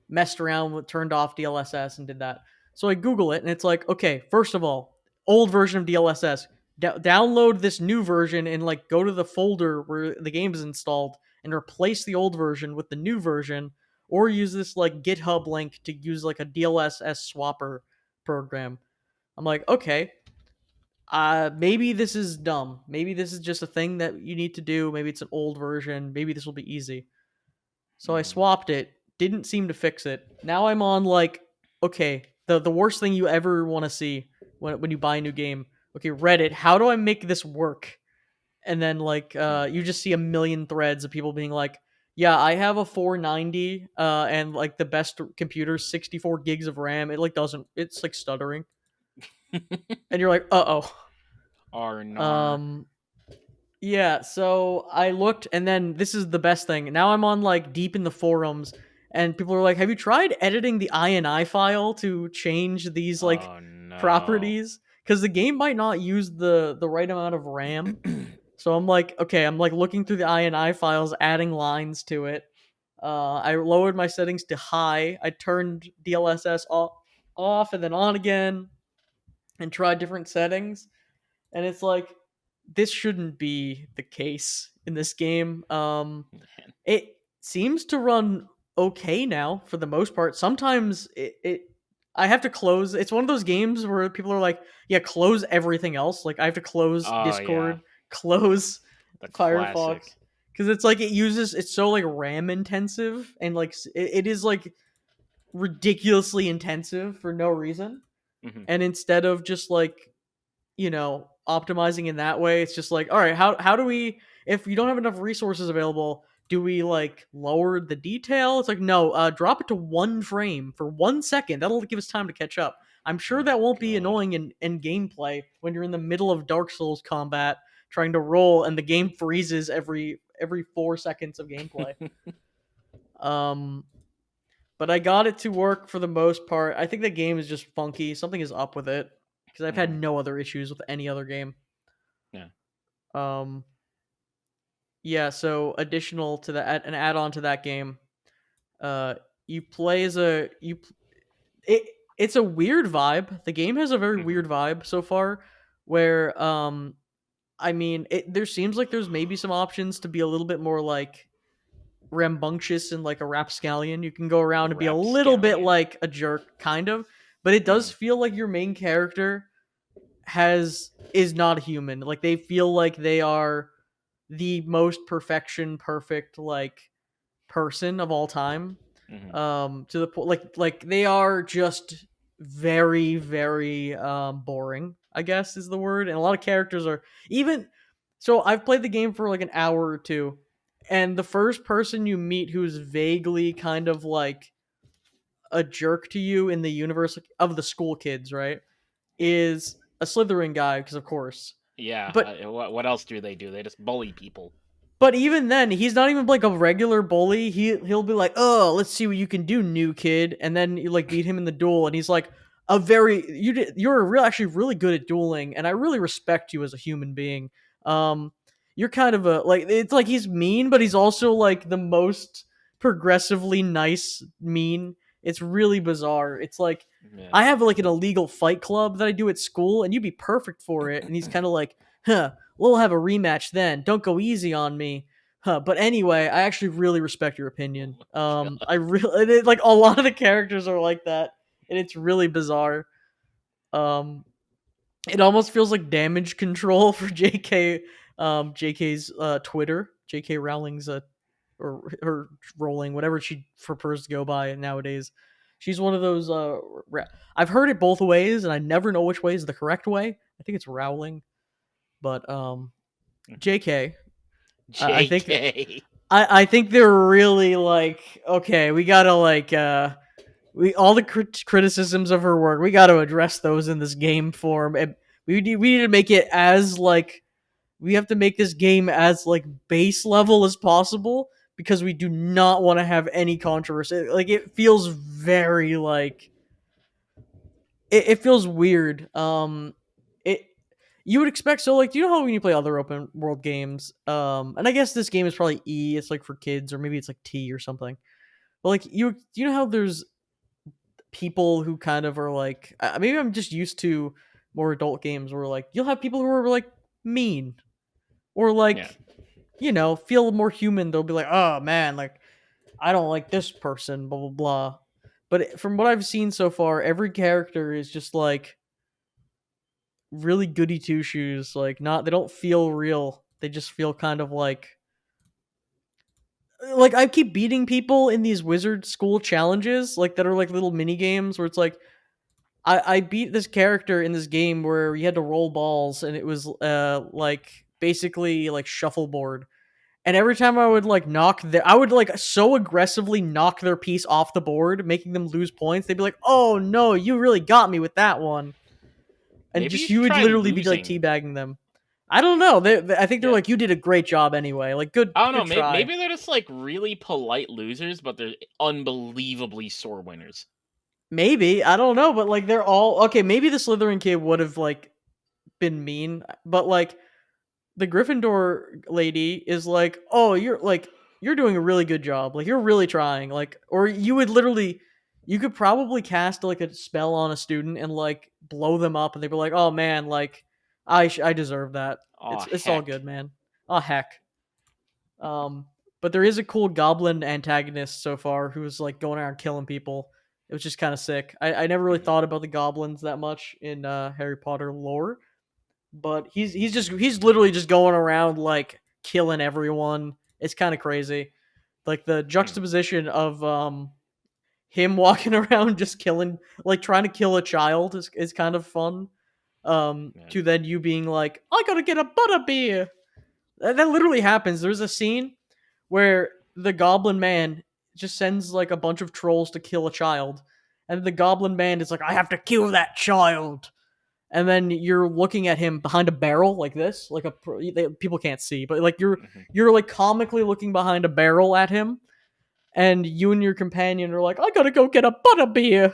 messed around with turned off DLSS and did that. So I Google it and it's like, okay, first of all, old version of DLSS. Download this new version and like go to the folder where the game is installed and replace the old version with the new version, or use this like GitHub link to use like a DLSS swapper program. I'm like, okay, maybe this is dumb. Maybe this is just a thing that you need to do. Maybe it's an old version. Maybe this will be easy. So I Hmm. swapped it. Didn't seem to fix it. Now I'm on like, okay, the worst thing you ever want to see when you buy a new game. Okay, Reddit, how do I make this work? And then like you Hmm. just see a million threads of people being like, yeah, I have a 490 and like the best computer 64 gigs of RAM. It like doesn't it's like stuttering. And you're like, "Uh-oh." Arnar. Um Yeah, so I looked, and then this is the best thing. Now I'm on like deep in the forums, and people are like, "Have you tried editing the INI file to change these like Oh no. properties? Because the game might not use the right amount of RAM." So I'm like, okay, I'm like looking through the INI files, adding lines to it. I lowered my settings to high. I turned DLSS off and then on again, and tried different settings, and it's like this shouldn't be the case in this game. Man. It seems to run okay now for the most part. Sometimes it I have to close. It's one of those games where people are like, "Yeah, close everything else." Like I have to close Oh yeah. Discord, close The Firefox, classic. because it's like it's so like RAM intensive and like it is like ridiculously intensive for no reason. Hmm. And instead of just like optimizing in that way, it's just like, all right, how do we, if you don't have enough resources available, do we like lower the detail? It's like, no, drop it to 1 frame for 1 second. That'll give us time to catch up. I'm sure Oh that won't be god. annoying in gameplay when you're in the middle of Dark Souls combat trying to roll and the game freezes every 4 seconds of gameplay. Um, but I got it to work for the most part. I think the game is just funky. Something is up with it because I've had Hmm. no other issues with any other game. Yeah. Um, yeah. So additional to that, an add-on to that game, uh, you play as a you. It it's a weird vibe. The game has a very Hmm. weird vibe so far, where I mean, there seems like there's maybe some options to be a little bit more like rambunctious and like a rapscallion. You can go around and be a little bit Rapscallion. like a jerk, kind of, but it does Hmm. feel like your main character has is not human. Like they feel like they are the most perfect like person of all time. Hmm. To the point like they are just very boring, I guess is the word. And a lot of characters are even so I've played the game for like an hour or two, and the first person you meet who's vaguely kind of like a jerk to you in the universe of the school kids, right? Is a Slytherin guy, because of course. Yeah. But What else do? They just bully people. But even then, he's not even like a regular bully. He'll be like, "Oh, let's see what you can do, new kid," and then you like beat him in the duel, and he's like, "A very you're actually really good at dueling, and I really respect you as a human being. Um, you're kind of a like it's like he's mean, but he's also like the most progressively nice mean. It's really bizarre. It's like Yeah. I have like an illegal fight club that I do at school, and you'd be perfect for it. And he's kind of like, huh, we'll have a rematch then. Don't go easy on me. Huh. But anyway, I actually really respect your Oh opinion. my god. I really like a lot of the characters are like that, and it's really bizarre. Um, it almost feels like damage control for JK. JK's Twitter, JK Rowling's or her Rowling, whatever she prefers to go by nowadays. She's one of those. I've heard it both ways, and I never know which way is the correct way. I think it's Rowling, but JK. I think JK. I think they're really like okay. We gotta like we all the criticisms of her work. We got to address those in this game form, and we need to make it as like we have to make this game as like base level as possible because we do not want to have any controversy. Like it feels very like it feels weird. It you would expect so like do you know how when you play other open world games and I guess this game is probably E, it's like for kids or maybe it's like T or something. But like you know how there's people who kind of are like maybe I'm just used to more adult games where like you'll have people who are like mean or Yeah. like feel more human. They'll be like, "Oh man, like I don't like this person, blah blah blah." But from what I've seen so far, every character is just like really goody two shoes. Like not they don't feel real. They just feel kind of like I keep beating people in these wizard school challenges, like that are like little mini games where it's like I beat this character in this game where you had to roll balls and it was like basically like shuffleboard. And every time I would Hmm. like I would like so aggressively knock their piece off the board, making them lose points. They'd be like, "Oh no, you really got me with that one," and Maybe you just should you would try literally be like losing. teabagging them. I don't know. I think they're Yeah. like, "You did a great job anyway." Like, I don't know. good Maybe, try. maybe they're just like really polite losers, but they're unbelievably sore winners. Maybe I don't know, but like they're all okay. Maybe the Slytherin kid would have like been mean, but like the Gryffindor lady is like, "Oh, you're doing a really good job. Like you're really trying." Like or you could probably cast like a spell on a student and like blow them up and they'd be like, "Oh man, like I deserve that. Oh It's all heck. good, man." Oh heck. Um but there is a cool goblin antagonist so far who's like going around killing people. It was just kind of sick. I never really Hmm. thought about the goblins that much in Harry Potter lore, but he's literally just going around like killing everyone. It's kind of crazy. Like the Hmm. juxtaposition of him walking around just killing like trying to kill a child is kind of fun. Yeah. To then you being like, I gotta get a butterbeer. That literally happens. There's a scene where the goblin man just sends like a bunch of trolls to kill a child. And the goblin man is like, I have to kill that child, and then you're looking at him behind a barrel like this, like people can't see, but like Hmm. you're like comically looking behind a barrel at him, and you and your companion are like, I gotta go get a butter beer,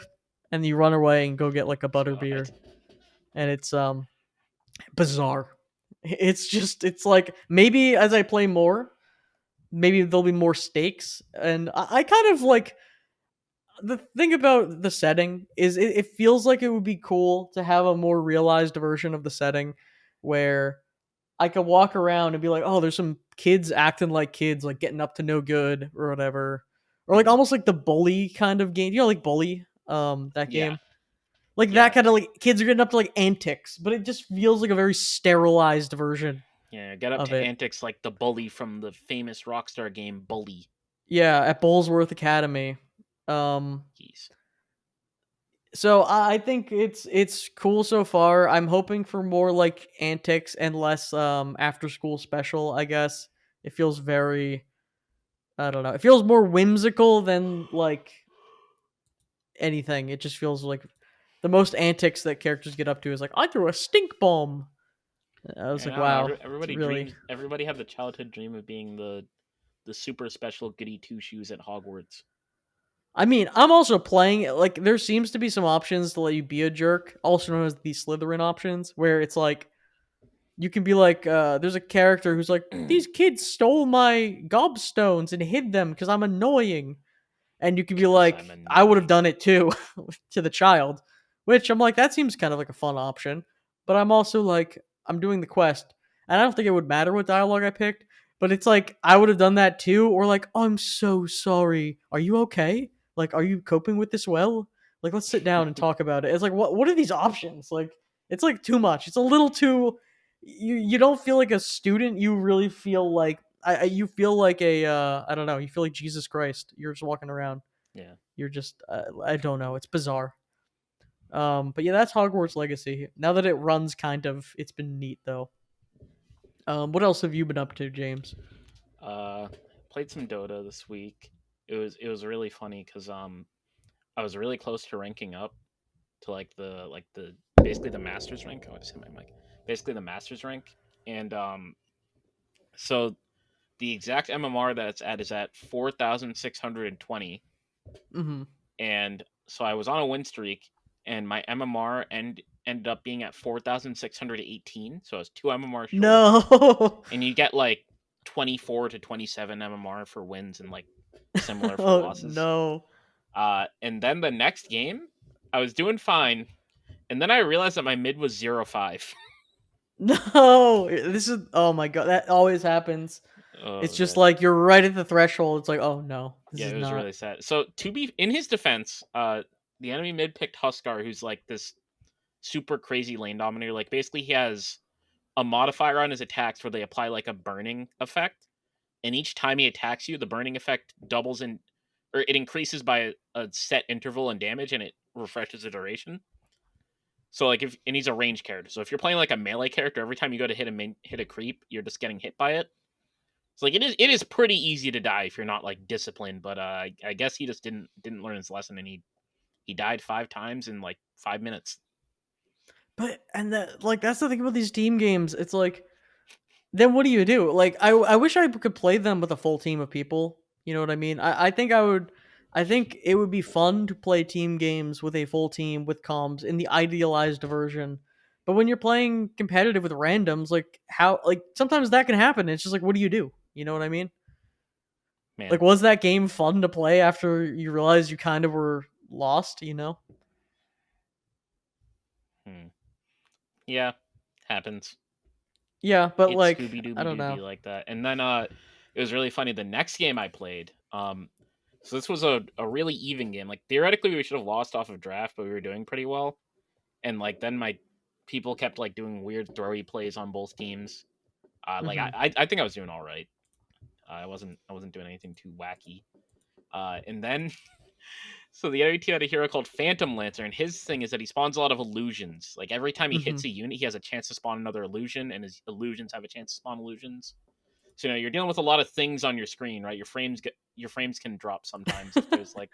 and you run away and go get like a butter God. beer, and it's bizarre. It's like maybe as I play more, maybe there'll be more stakes, and I kind of like the thing about the setting is it feels like it would be cool to have a more realized version of the setting where I could walk around and be like, oh, there's some kids acting like kids, like getting up to no good or whatever, or like Mhm. almost like the bully kind of game. You know, like bully, that Yeah, game, like that yeah, kind of like kids are getting up to like antics, but it just feels like a very sterilized version yeah. Get up of to it. antics like the bully from the famous Rockstar game Bully. Yeah, at Bullsworth Academy. Um, Jeez. so I think it's cool so far. I'm hoping for more like antics and less after school special. I guess it feels very, I don't know. It feels more whimsical than like anything. It just feels like the most antics that characters get up to is like I threw a stink bomb. I was And like, I don't know. wow, it's Everybody really. dreams. Everybody had the childhood dream of being the super special goody two shoes at Hogwarts. I mean, I'm also playing it. Like, there seems to be some options to let you be a jerk, also known as the Slytherin options, where it's like you can be like, there's a character who's like, these kids stole my gobstones and hid them because I'm annoying. And you could be Cause I'm like, I would have annoying. done it too to the child, which I'm like, that seems kind of like a fun option. But I'm also like, I'm doing the quest, and I don't think it would matter what dialogue I picked. But it's like I would have done that too, or like, oh, I'm so sorry. Are you okay? Like, are you coping with this well? Like, let's sit down and talk about it. It's like, what are these options? Like, it's like too much. It's a little too. You don't feel like a student. You really feel like you feel like a I don't know. You feel like Jesus Christ. You're just walking around. Yeah. You're just I don't know. It's bizarre. But yeah, that's Hogwarts Legacy. Now that it runs, kind of, it's been neat though. What else have you been up to, James? Uh, Played some Dota this week. It was really funny because I was really close to ranking up to like the basically the masters rank. Oh, I just hit my mic. Basically the masters rank, and so the exact MMR that it's at is at 4,620, Mm-hmm. and so I was on a win streak, and my MMR ended up being at 4,618. So I was two MMR short, No. and you get like 24 to 27 MMR for wins and like similar for Oh losses. no. And then the next game, I was doing fine, and then I realized that my mid was 0-5. No. This is oh my god. That always happens. It's Oh just god. like you're right at the threshold. It's like oh no, this Yeah, is it was not. really sad. So to be in his defense, the enemy mid picked Huskar, who's like this super crazy lane dominator. Like basically he has a modifier on his attacks where they apply like a burning effect, and each time he attacks you, the burning effect doubles in, or it increases by a set interval in damage, and it refreshes the duration. So like if and he's a range character. So if you're playing like a melee character, every time you go to hit a creep, you're just getting hit by it. So like it is pretty easy to die if you're not like disciplined. But I guess he just didn't learn his lesson, and he died 5 times in like 5 minutes. But and that like that's the thing about these team games. It's like then what do you do? Like I wish I could play them with a full team of people. You know what I mean? I think I would. I think it would be fun to play team games with a full team with comms in the idealized version. But when you're playing competitive with randoms, like how like sometimes that can happen. It's just like what do you do? You know what I mean? Man, Like was that game fun to play after you realized you kind of were lost, you know? hmm. Yeah, happens. Yeah, but It's like Scooby I Dooby don't Dooby know. like that. And then it was really funny. The next game I played, so this was a really even game. Like theoretically we should have lost off of draft, but we were doing pretty well. And like then my people kept like doing weird throwy plays on both teams. Like Mhm. I think I was doing all right. I wasn't doing anything too wacky. And then so the other team had a hero called Phantom Lancer, and his thing is that he spawns a lot of illusions. Like every time he hits Mhm. a unit, he has a chance to spawn another illusion, and his illusions have a chance to spawn illusions. So you're dealing with a lot of things on your screen, right? Your frames can drop sometimes if there's like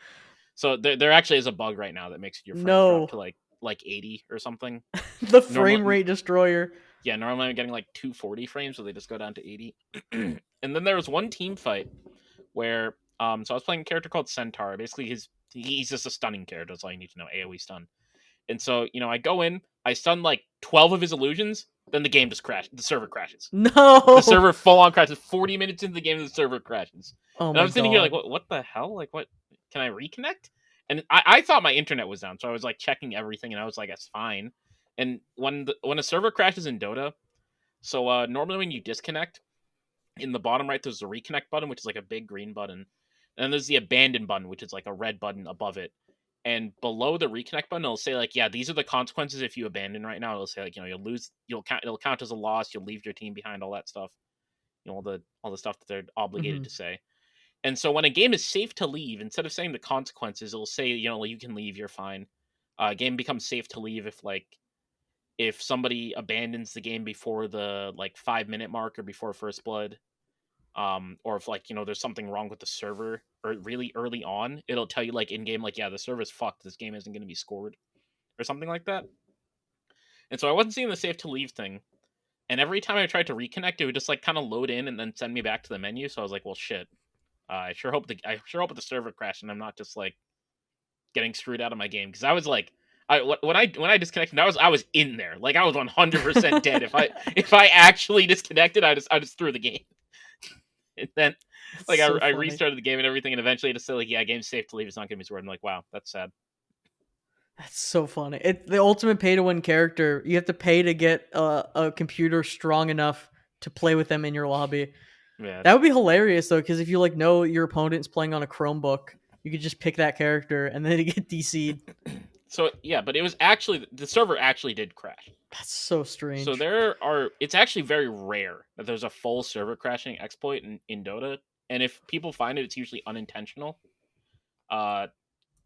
so there actually is a bug right now that makes your frames drop No. to like 80 or something. The frame Normal rate destroyer. Yeah, normally I'm getting like 240 frames, so they just go down to 80. And then there was one team fight where So I was playing a character called Centaur. Basically, he's just a stunning character. That's all you need to know. AOE stun. And so I go in, I stun like 12 of his illusions, then the game just crashes. The server crashes. The No. server full on crashes. 40 minutes into the game, the server crashes. Oh And my I'm sitting here like, god. what the hell? Like, what? Can I reconnect? And I thought my internet was down, so I was like checking everything, and I was like, it's fine. And when a server crashes in Dota, so normally when you disconnect, in the bottom right there's the reconnect button, which is like a big green button, and then there's the abandon button, which is like a red button above it. And below the reconnect button, it'll say like, yeah, these are the consequences if you abandon right now. It'll say like, you'll lose, it'll count as a loss, you'll leave your team behind, all that stuff. All the stuff that they're obligated Hmm. to say. And so when a game is safe to leave, instead of saying the consequences, it'll say, you can leave, you're fine. Game becomes safe to leave if somebody abandons the game before the like 5 minute mark or before first blood, or if like there's something wrong with the server or really early on, it'll tell you like in game like, yeah, the server's fucked, this game isn't going to be scored or something like that. And so I wasn't seeing the safe to leave thing, and every time I tried to reconnect, it would just like kind of load in and then send me back to the menu. So I was like, well, shit. I sure hope the server crashed and I'm not just like getting screwed out of my game, because I was like, when I disconnected, I was in there, like I was 100% dead. If I actually disconnected, I just threw the game. And then That's like so I funny. restarted the game and everything, and eventually to say like, yeah, game's safe to leave, it's not gonna be scored. I'm like, wow, that's sad. That's so funny. It's the ultimate pay to win character. You have to pay to get a computer strong enough to play with them in your lobby. Yeah. That would be hilarious though, because if you like know your opponent's playing on a Chromebook, you could just pick that character and then you get DC'd. So yeah, but it was actually, the server actually did crash. That's so So strange. it's actually very rare that there's a full server crashing exploit in Dota, and if people find it, it's usually unintentional. Uh,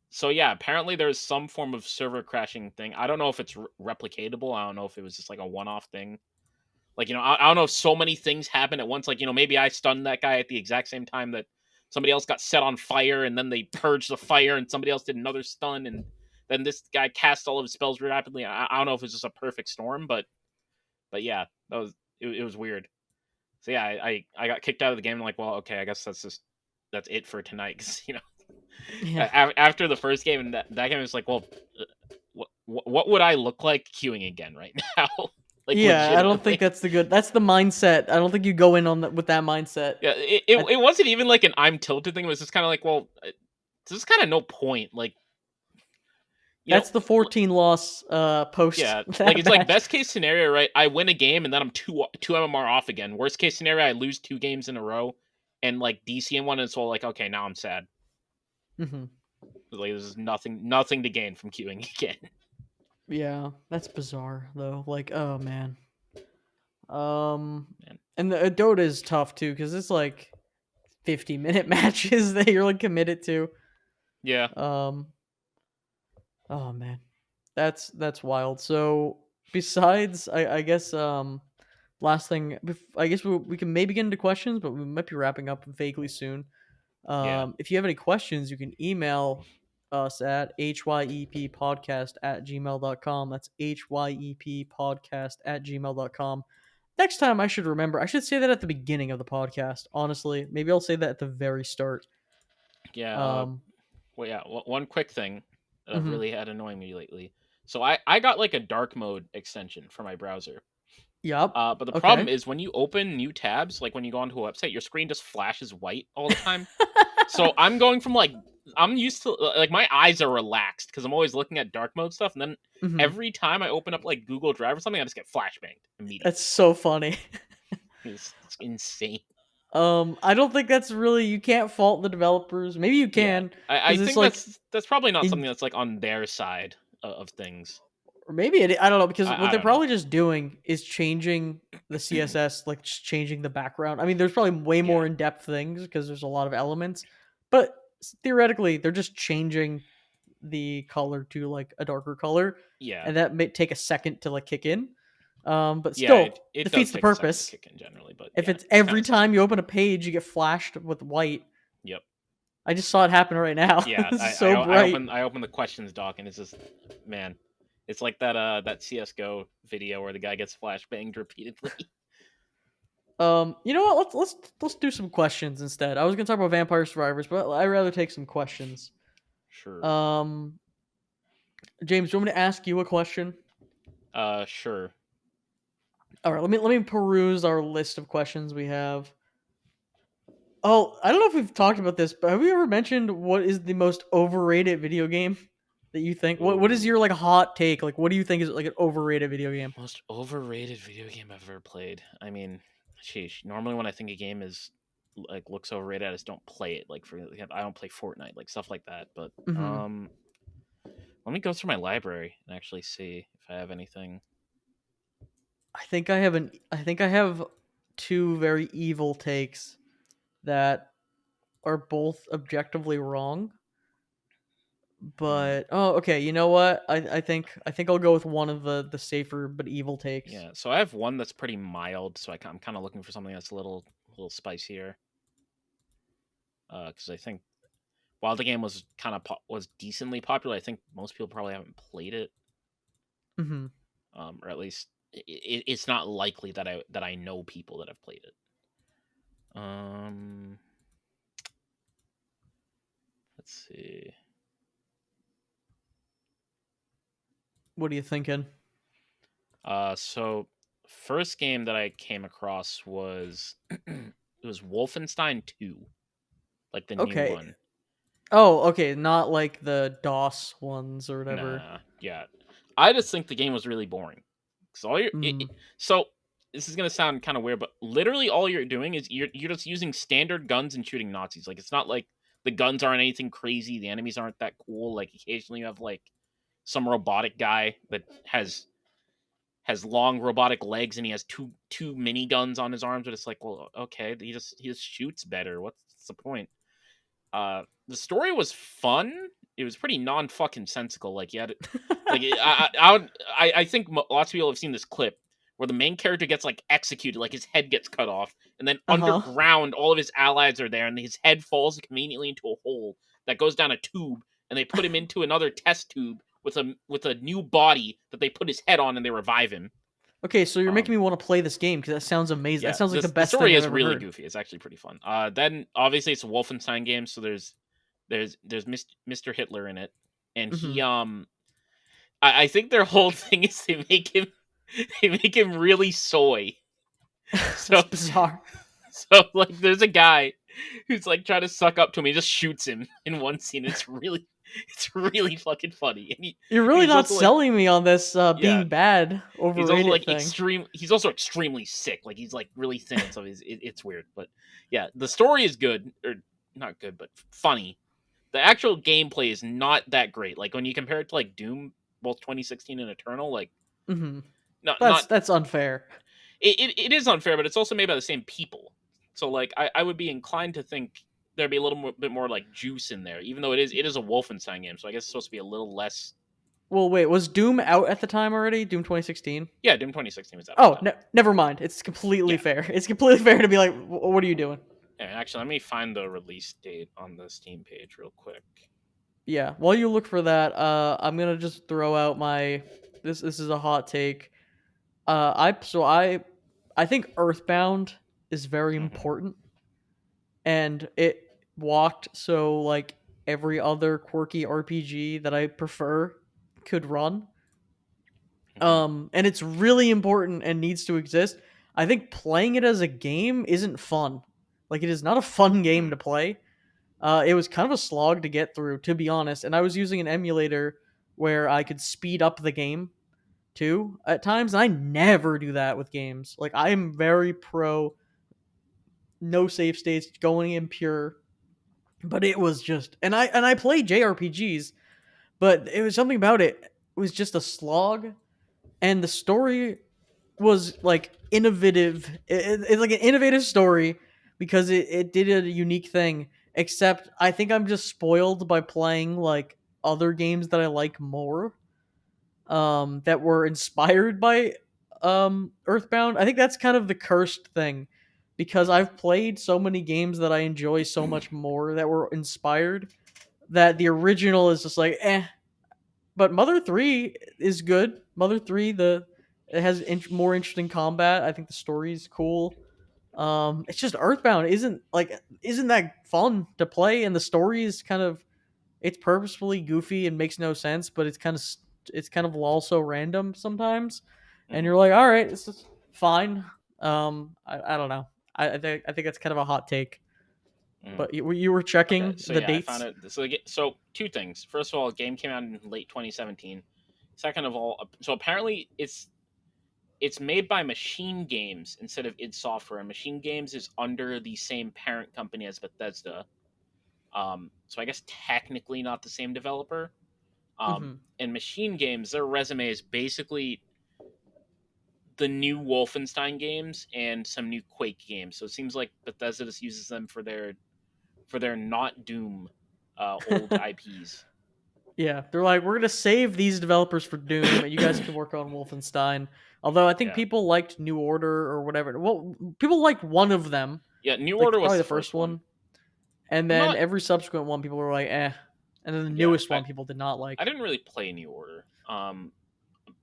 so yeah, apparently there's some form of server crashing thing. I don't know if it's replicatable. I don't know if it was just like a one-off thing. Like, I don't know if so many things happen at once. Like, maybe I stunned that guy at the exact same time that somebody else got set on fire, and then they purged the fire, and somebody else did another stun, and then this guy cast all of his spells rapidly. I don't know if it's just a perfect storm, but yeah, it was weird. So yeah, I got kicked out of the game. And like, well, okay, I guess that's it for tonight. Because Yeah. after the first game, and that game was like, well, what would I look like queuing again right now? Like, Yeah, I don't think legitimately. that's the mindset. I don't think you go in on with that mindset. Yeah, it, I, it wasn't even like an I'm tilted thing. It was just kind of like, well, there's kind of no point. Like, you know, that's the 14 loss post yeah, like that it's like match. best case scenario, right? I win a game and then I'm two MMR off again. Worst case scenario, I lose 2 games in a row and like DC in one, and so like, okay, now I'm sad. Hmm. Like, there's nothing to gain from queuing again. Yeah, that's bizarre though. Like, oh man. Um, Man. and the Dota is tough too because it's like 50-minute matches that you're like committed to. Yeah, Um, oh man, that's wild. So besides, I guess last thing, I guess we can maybe get into questions, but we might be wrapping up vaguely soon. yeah, If you have any questions, you can email us at hyeppodcast@gmail.com. That's hyeppodcast@gmail.com. Next time I should remember, I should say that at the beginning of the podcast. Honestly, maybe I'll say that at the very start. yeah. Um, Well, yeah. One quick thing that I've mhm. really had annoying me lately. So I got like a dark mode extension for my browser. Yup. But the problem Okay. is when you open new tabs, like when you go onto a website, your screen just flashes white all the time. So I'm going from like, I'm used to like, my eyes are relaxed because I'm always looking at dark mode stuff, and then Mhm. every time I open up like Google Drive or something, I just get flashbanged That's immediately. so funny. It's insane. I don't think that's really you can't fault the developers. Maybe you Yeah, can I because it's think like that's probably not in something that's like on their side of things. or maybe I don't know because what I they're don't know. probably just doing is changing the CSS, like just changing the background. I mean, there's probably way Yeah, more in depth things because there's a lot of elements, but theoretically, they're just changing the color to like a darker color, yeah, and that may take a second to like kick in. But yeah. still It does defeats the take a second to purpose. kick in generally, but If yeah, it's it's kind every of sad. time you open a page, you get flashed with white. Yep. I just saw it happen right now. Yeah, This is so bright. I open the questions doc, and it's just, man, it's like that CS:GO video where the guy gets flashbanged repeatedly. You know what? Let's do some questions instead. I was gonna talk about Vampire Survivors, but I'd rather take some questions. Sure. Um, James, do you want me to ask you a question? Sure. All right, let me peruse our list of questions we have. Oh, I don't know if we've talked about this, but have we ever mentioned what is the most overrated video game that you think? What is Ooh. your like hot take? Like, what do you think is like an overrated video game? Most overrated video game I've ever played. I mean, sheesh. Normally, when I think a game is like looks overrated, I just don't play it. Like for example, I don't play Fortnite, like stuff like that. But Hmm. let me go through my library and actually see if I have anything. I think I have two very evil takes that are both objectively wrong. Hmm. But oh, okay. You know what? I think I'll go with one of the safer but evil takes. Yeah, so I have one that's pretty mild. So I'm kind of looking for something that's a little spicier. Because I think while the game was was decently popular, I think most people probably haven't played it. Hmm. Or at least it's not likely that I know people that have played it. Um, let's see. What are you thinking? So first game that I came across was it was Wolfenstein 2, like the new Okay. one. Oh, okay. Not like the DOS ones or whatever. Nah, yeah. I just think the game was really boring. Cause Mm. so this is gonna sound kind of weird, but literally all you're doing is you're just using standard guns and shooting Nazis. Like it's not like the guns aren't anything crazy. The enemies aren't that cool. Like occasionally you have like some robotic guy that has long robotic legs and he has two mini guns on his arms. But it's like, well, okay, he just shoots better. What's the point? The story was fun. It was pretty non fucking sensical. Like you had, like I think lots of people have seen this clip where the main character gets like executed, like his head gets cut off, and then Uh huh. underground all of his allies are there, and his head falls conveniently into a hole that goes down a tube, and they put him into another test tube with a new body that they put his head on, and they revive him. Okay, so you're making Um, me want to play this game because that sounds amazing. That yeah, sounds like the the best story thing I've is ever really heard. goofy. It's actually pretty fun. Then obviously it's a Wolfenstein game, so there's Mr. Hitler in it, and Hmm. he I think their whole thing is they make him really soy. That's So bizarre. so like there's a guy who's like trying to suck up to him. He just shoots him in one scene. It's really fucking funny. You're And really he's not also like selling me on this yeah. being bad, He's also overrated like thing. extreme. He's also extremely sick. Like he's like really thin, so it's weird. But yeah, the story is good or not good, but funny. The actual gameplay is not that great. Like when you compare it to like Doom, both 2016 and Eternal, like Hmm. not That's unfair. it is unfair, but it's also made by the same people. So like I would be inclined to think there'd be a little bit more like juice in there, even though it is a Wolfenstein game. So I guess it's supposed to be a little less. Well, wait, was Doom out at the time already? Doom 2016? Yeah, Doom 2016 was out at the Oh, time. never mind. It's completely Yeah. fair. It's completely fair to be like, what are you doing? And actually, let me find the release date on the Steam page real quick. Yeah. While you look for that, I'm gonna just throw out my this is a hot take. I think Earthbound is very Hmm. important, and it walked so like every other quirky RPG that I prefer could run. Hmm. And it's really important and needs to exist. I think playing it as a game isn't fun. Like it is not a fun game Hmm. to play. It was kind of a slog to get through, to be honest. And I was using an emulator where I could speed up the game too at times. And I never do that with games. Like I am very pro no save states, going in pure. But it was just, and I played JRPGs, but it was something about it. It was just a slog, and the story was like innovative. It's like an innovative story because it did a unique thing. Except I think I'm just spoiled by playing like other games that I like more, that were inspired by Earthbound. I think that's kind of the cursed thing because I've played so many games that I enjoy so much more that were inspired that the original is just like eh. But Mother 3 is good. Mother 3, the it has more interesting combat. I think the story's cool. It's just Earthbound isn't that fun to play, and the story is kind of it's purposefully goofy and makes no sense, but it's kind of also random sometimes, and Hmm. you're like, all right, this is fine. I don't know. I think that's kind of a hot take, Hmm. but you were Okay, checking so the yeah, I found dates. it. So two things. First of all, the game came out in late 2017. Second of all, so apparently it's made by Machine Games instead of id Software. And Machine Games is under the same parent company as Bethesda. So I guess technically not the same developer. Hmm. And Machine Games, their resume is basically the new Wolfenstein games and some new Quake games. So it seems like Bethesda just uses them for their not Doom old IPs. Yeah, they're like, we're gonna save these developers for Doom, and you guys can work on Wolfenstein. Although I think Yeah, people liked New Order or whatever. Well, people liked one of them, yeah. New like Order was probably the the first first one. one, and I'm then not. every subsequent one, people were like, eh, and then the Yeah, newest one, people did not I like. didn't really play New Order.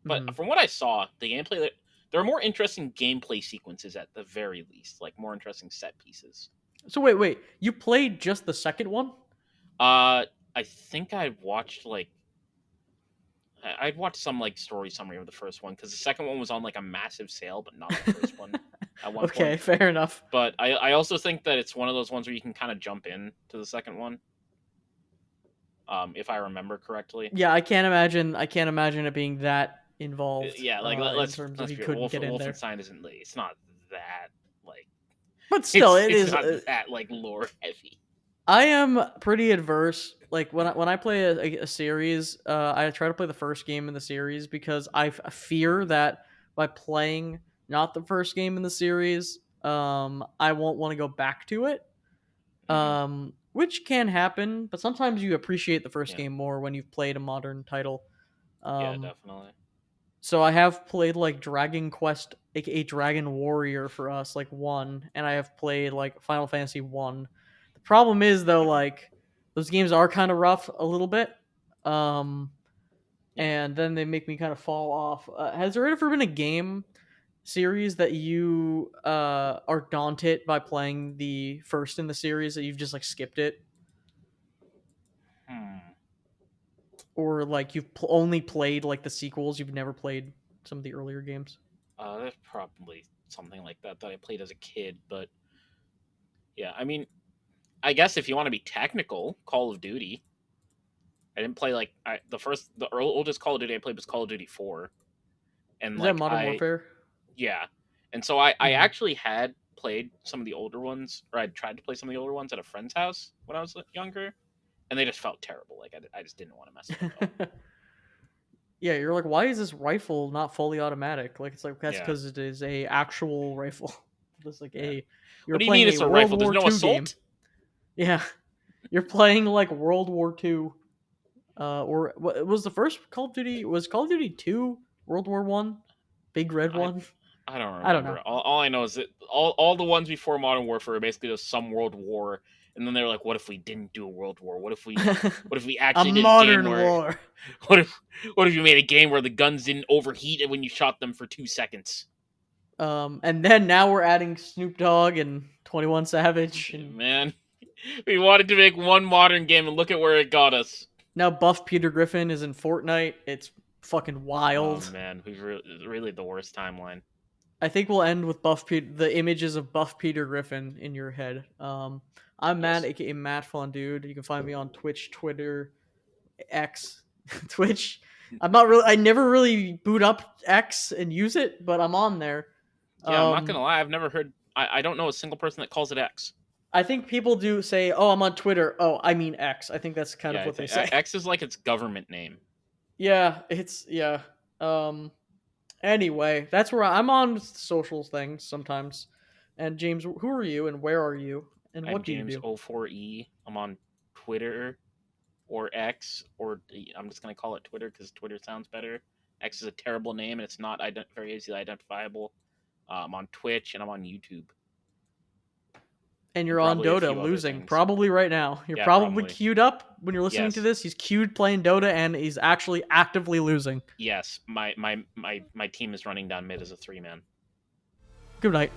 But Hmm. from what I saw, the gameplay there are more interesting gameplay sequences at the very least, like more interesting set pieces. So wait, you played just the second one? Uh, I think I watched like I'd watched some like story summary of the first one because the second one was on like a massive sale, but not the first one at one Okay, point. fair enough. But I also think that it's one of those ones where you can kind of jump in to the second one, if I remember correctly. Yeah, I can't imagine. I can't imagine it being that involved Yeah, like in terms of let's he be real. couldn't get in there. Wolfenstein isn't like it's not that like But still, it it's is. not that like lore heavy. I am pretty adverse. Like when I play a series, I try to play the first game in the series because I fear that by playing not the first game in the series, I won't want to go back to it. Hmm. Which can happen, but sometimes you appreciate the first Yeah, game more when you've played a modern title. yeah, Um, definitely. so I have played like Dragon Quest, aka Dragon Warrior for us, like one, and I have played like Final Fantasy one. The problem is though, Hmm. like those games are kind of rough a little bit, um, Yeah. and then they make me kind of fall off. Has there ever been a game series that you are daunted by playing the first in the series that you've just like skipped it, Hmm. or like you've only played like the sequels, you've never played some of the earlier games? There's probably something like that that I played as a kid, but yeah, I mean, I guess if you want to be technical, Call of Duty. I didn't play like the oldest Call of Duty I played was Call of Duty 4, and Is that like Modern I Warfare? yeah, and so I Hmm. actually had played some of the older ones, or I tried to play some of the older ones at a friend's house when I was younger, and they just felt terrible. Like I just didn't want to mess with them at all. Yeah, you're like, why is this rifle not fully automatic? Like, it's like that's Yeah, because it is a actual rifle. It's like yeah. a What you're do you mean playing a it's a World rifle? There's War no Two game. assault. Yeah, you're playing like World War Two. Or what was the first Call of Duty? Was Call of Duty Two World War One? Big Red I One? I don't I don't know. remember. All I know is that all the ones before Modern Warfare were basically just some world war, and then they were like, "What if we didn't do a world war? What if we A actually did a game modern where war. what if what if you made a game where the guns didn't overheat when you shot them for 2 seconds?" And then now we're adding Snoop Dogg and 21 Savage, and Man, we wanted to make one modern game, and look at where it got us. now Buff Peter Griffin is in Fortnite. It's fucking Oh wild. man, we've really the worst timeline. I think we'll end with the images of Buff Peter Griffin in your head. I'm Matt, Yes. aka Matt Fun Dude. You can find me on Twitch, Twitter, X, Twitch. I never really boot up X and use it, but I'm on there. Yeah, I'm not Um, gonna lie. I've never heard. I don't know a single person that calls it X. I think people do say, "Oh, I'm on Twitter." Oh, I mean X. I think that's kind Yeah, of I what they think say. X is like its government name. Yeah, it's yeah. Um, Anyway, that's where I'm on social things sometimes. And James, who are you and where are you and I'm what do you James do? 04E. I'm on Twitter or X, or I'm just going to call it Twitter because Twitter sounds better. X is a terrible name and it's not very easily identifiable. I'm on Twitch and I'm on YouTube And and you're on probably a Dota few other losing things. probably right now. You're Yeah, probably probably. queued up when you're listening to Yes. this. He's queued playing Dota and he's actually actively losing. Yes. My team is running down mid as a 3-man. Good night.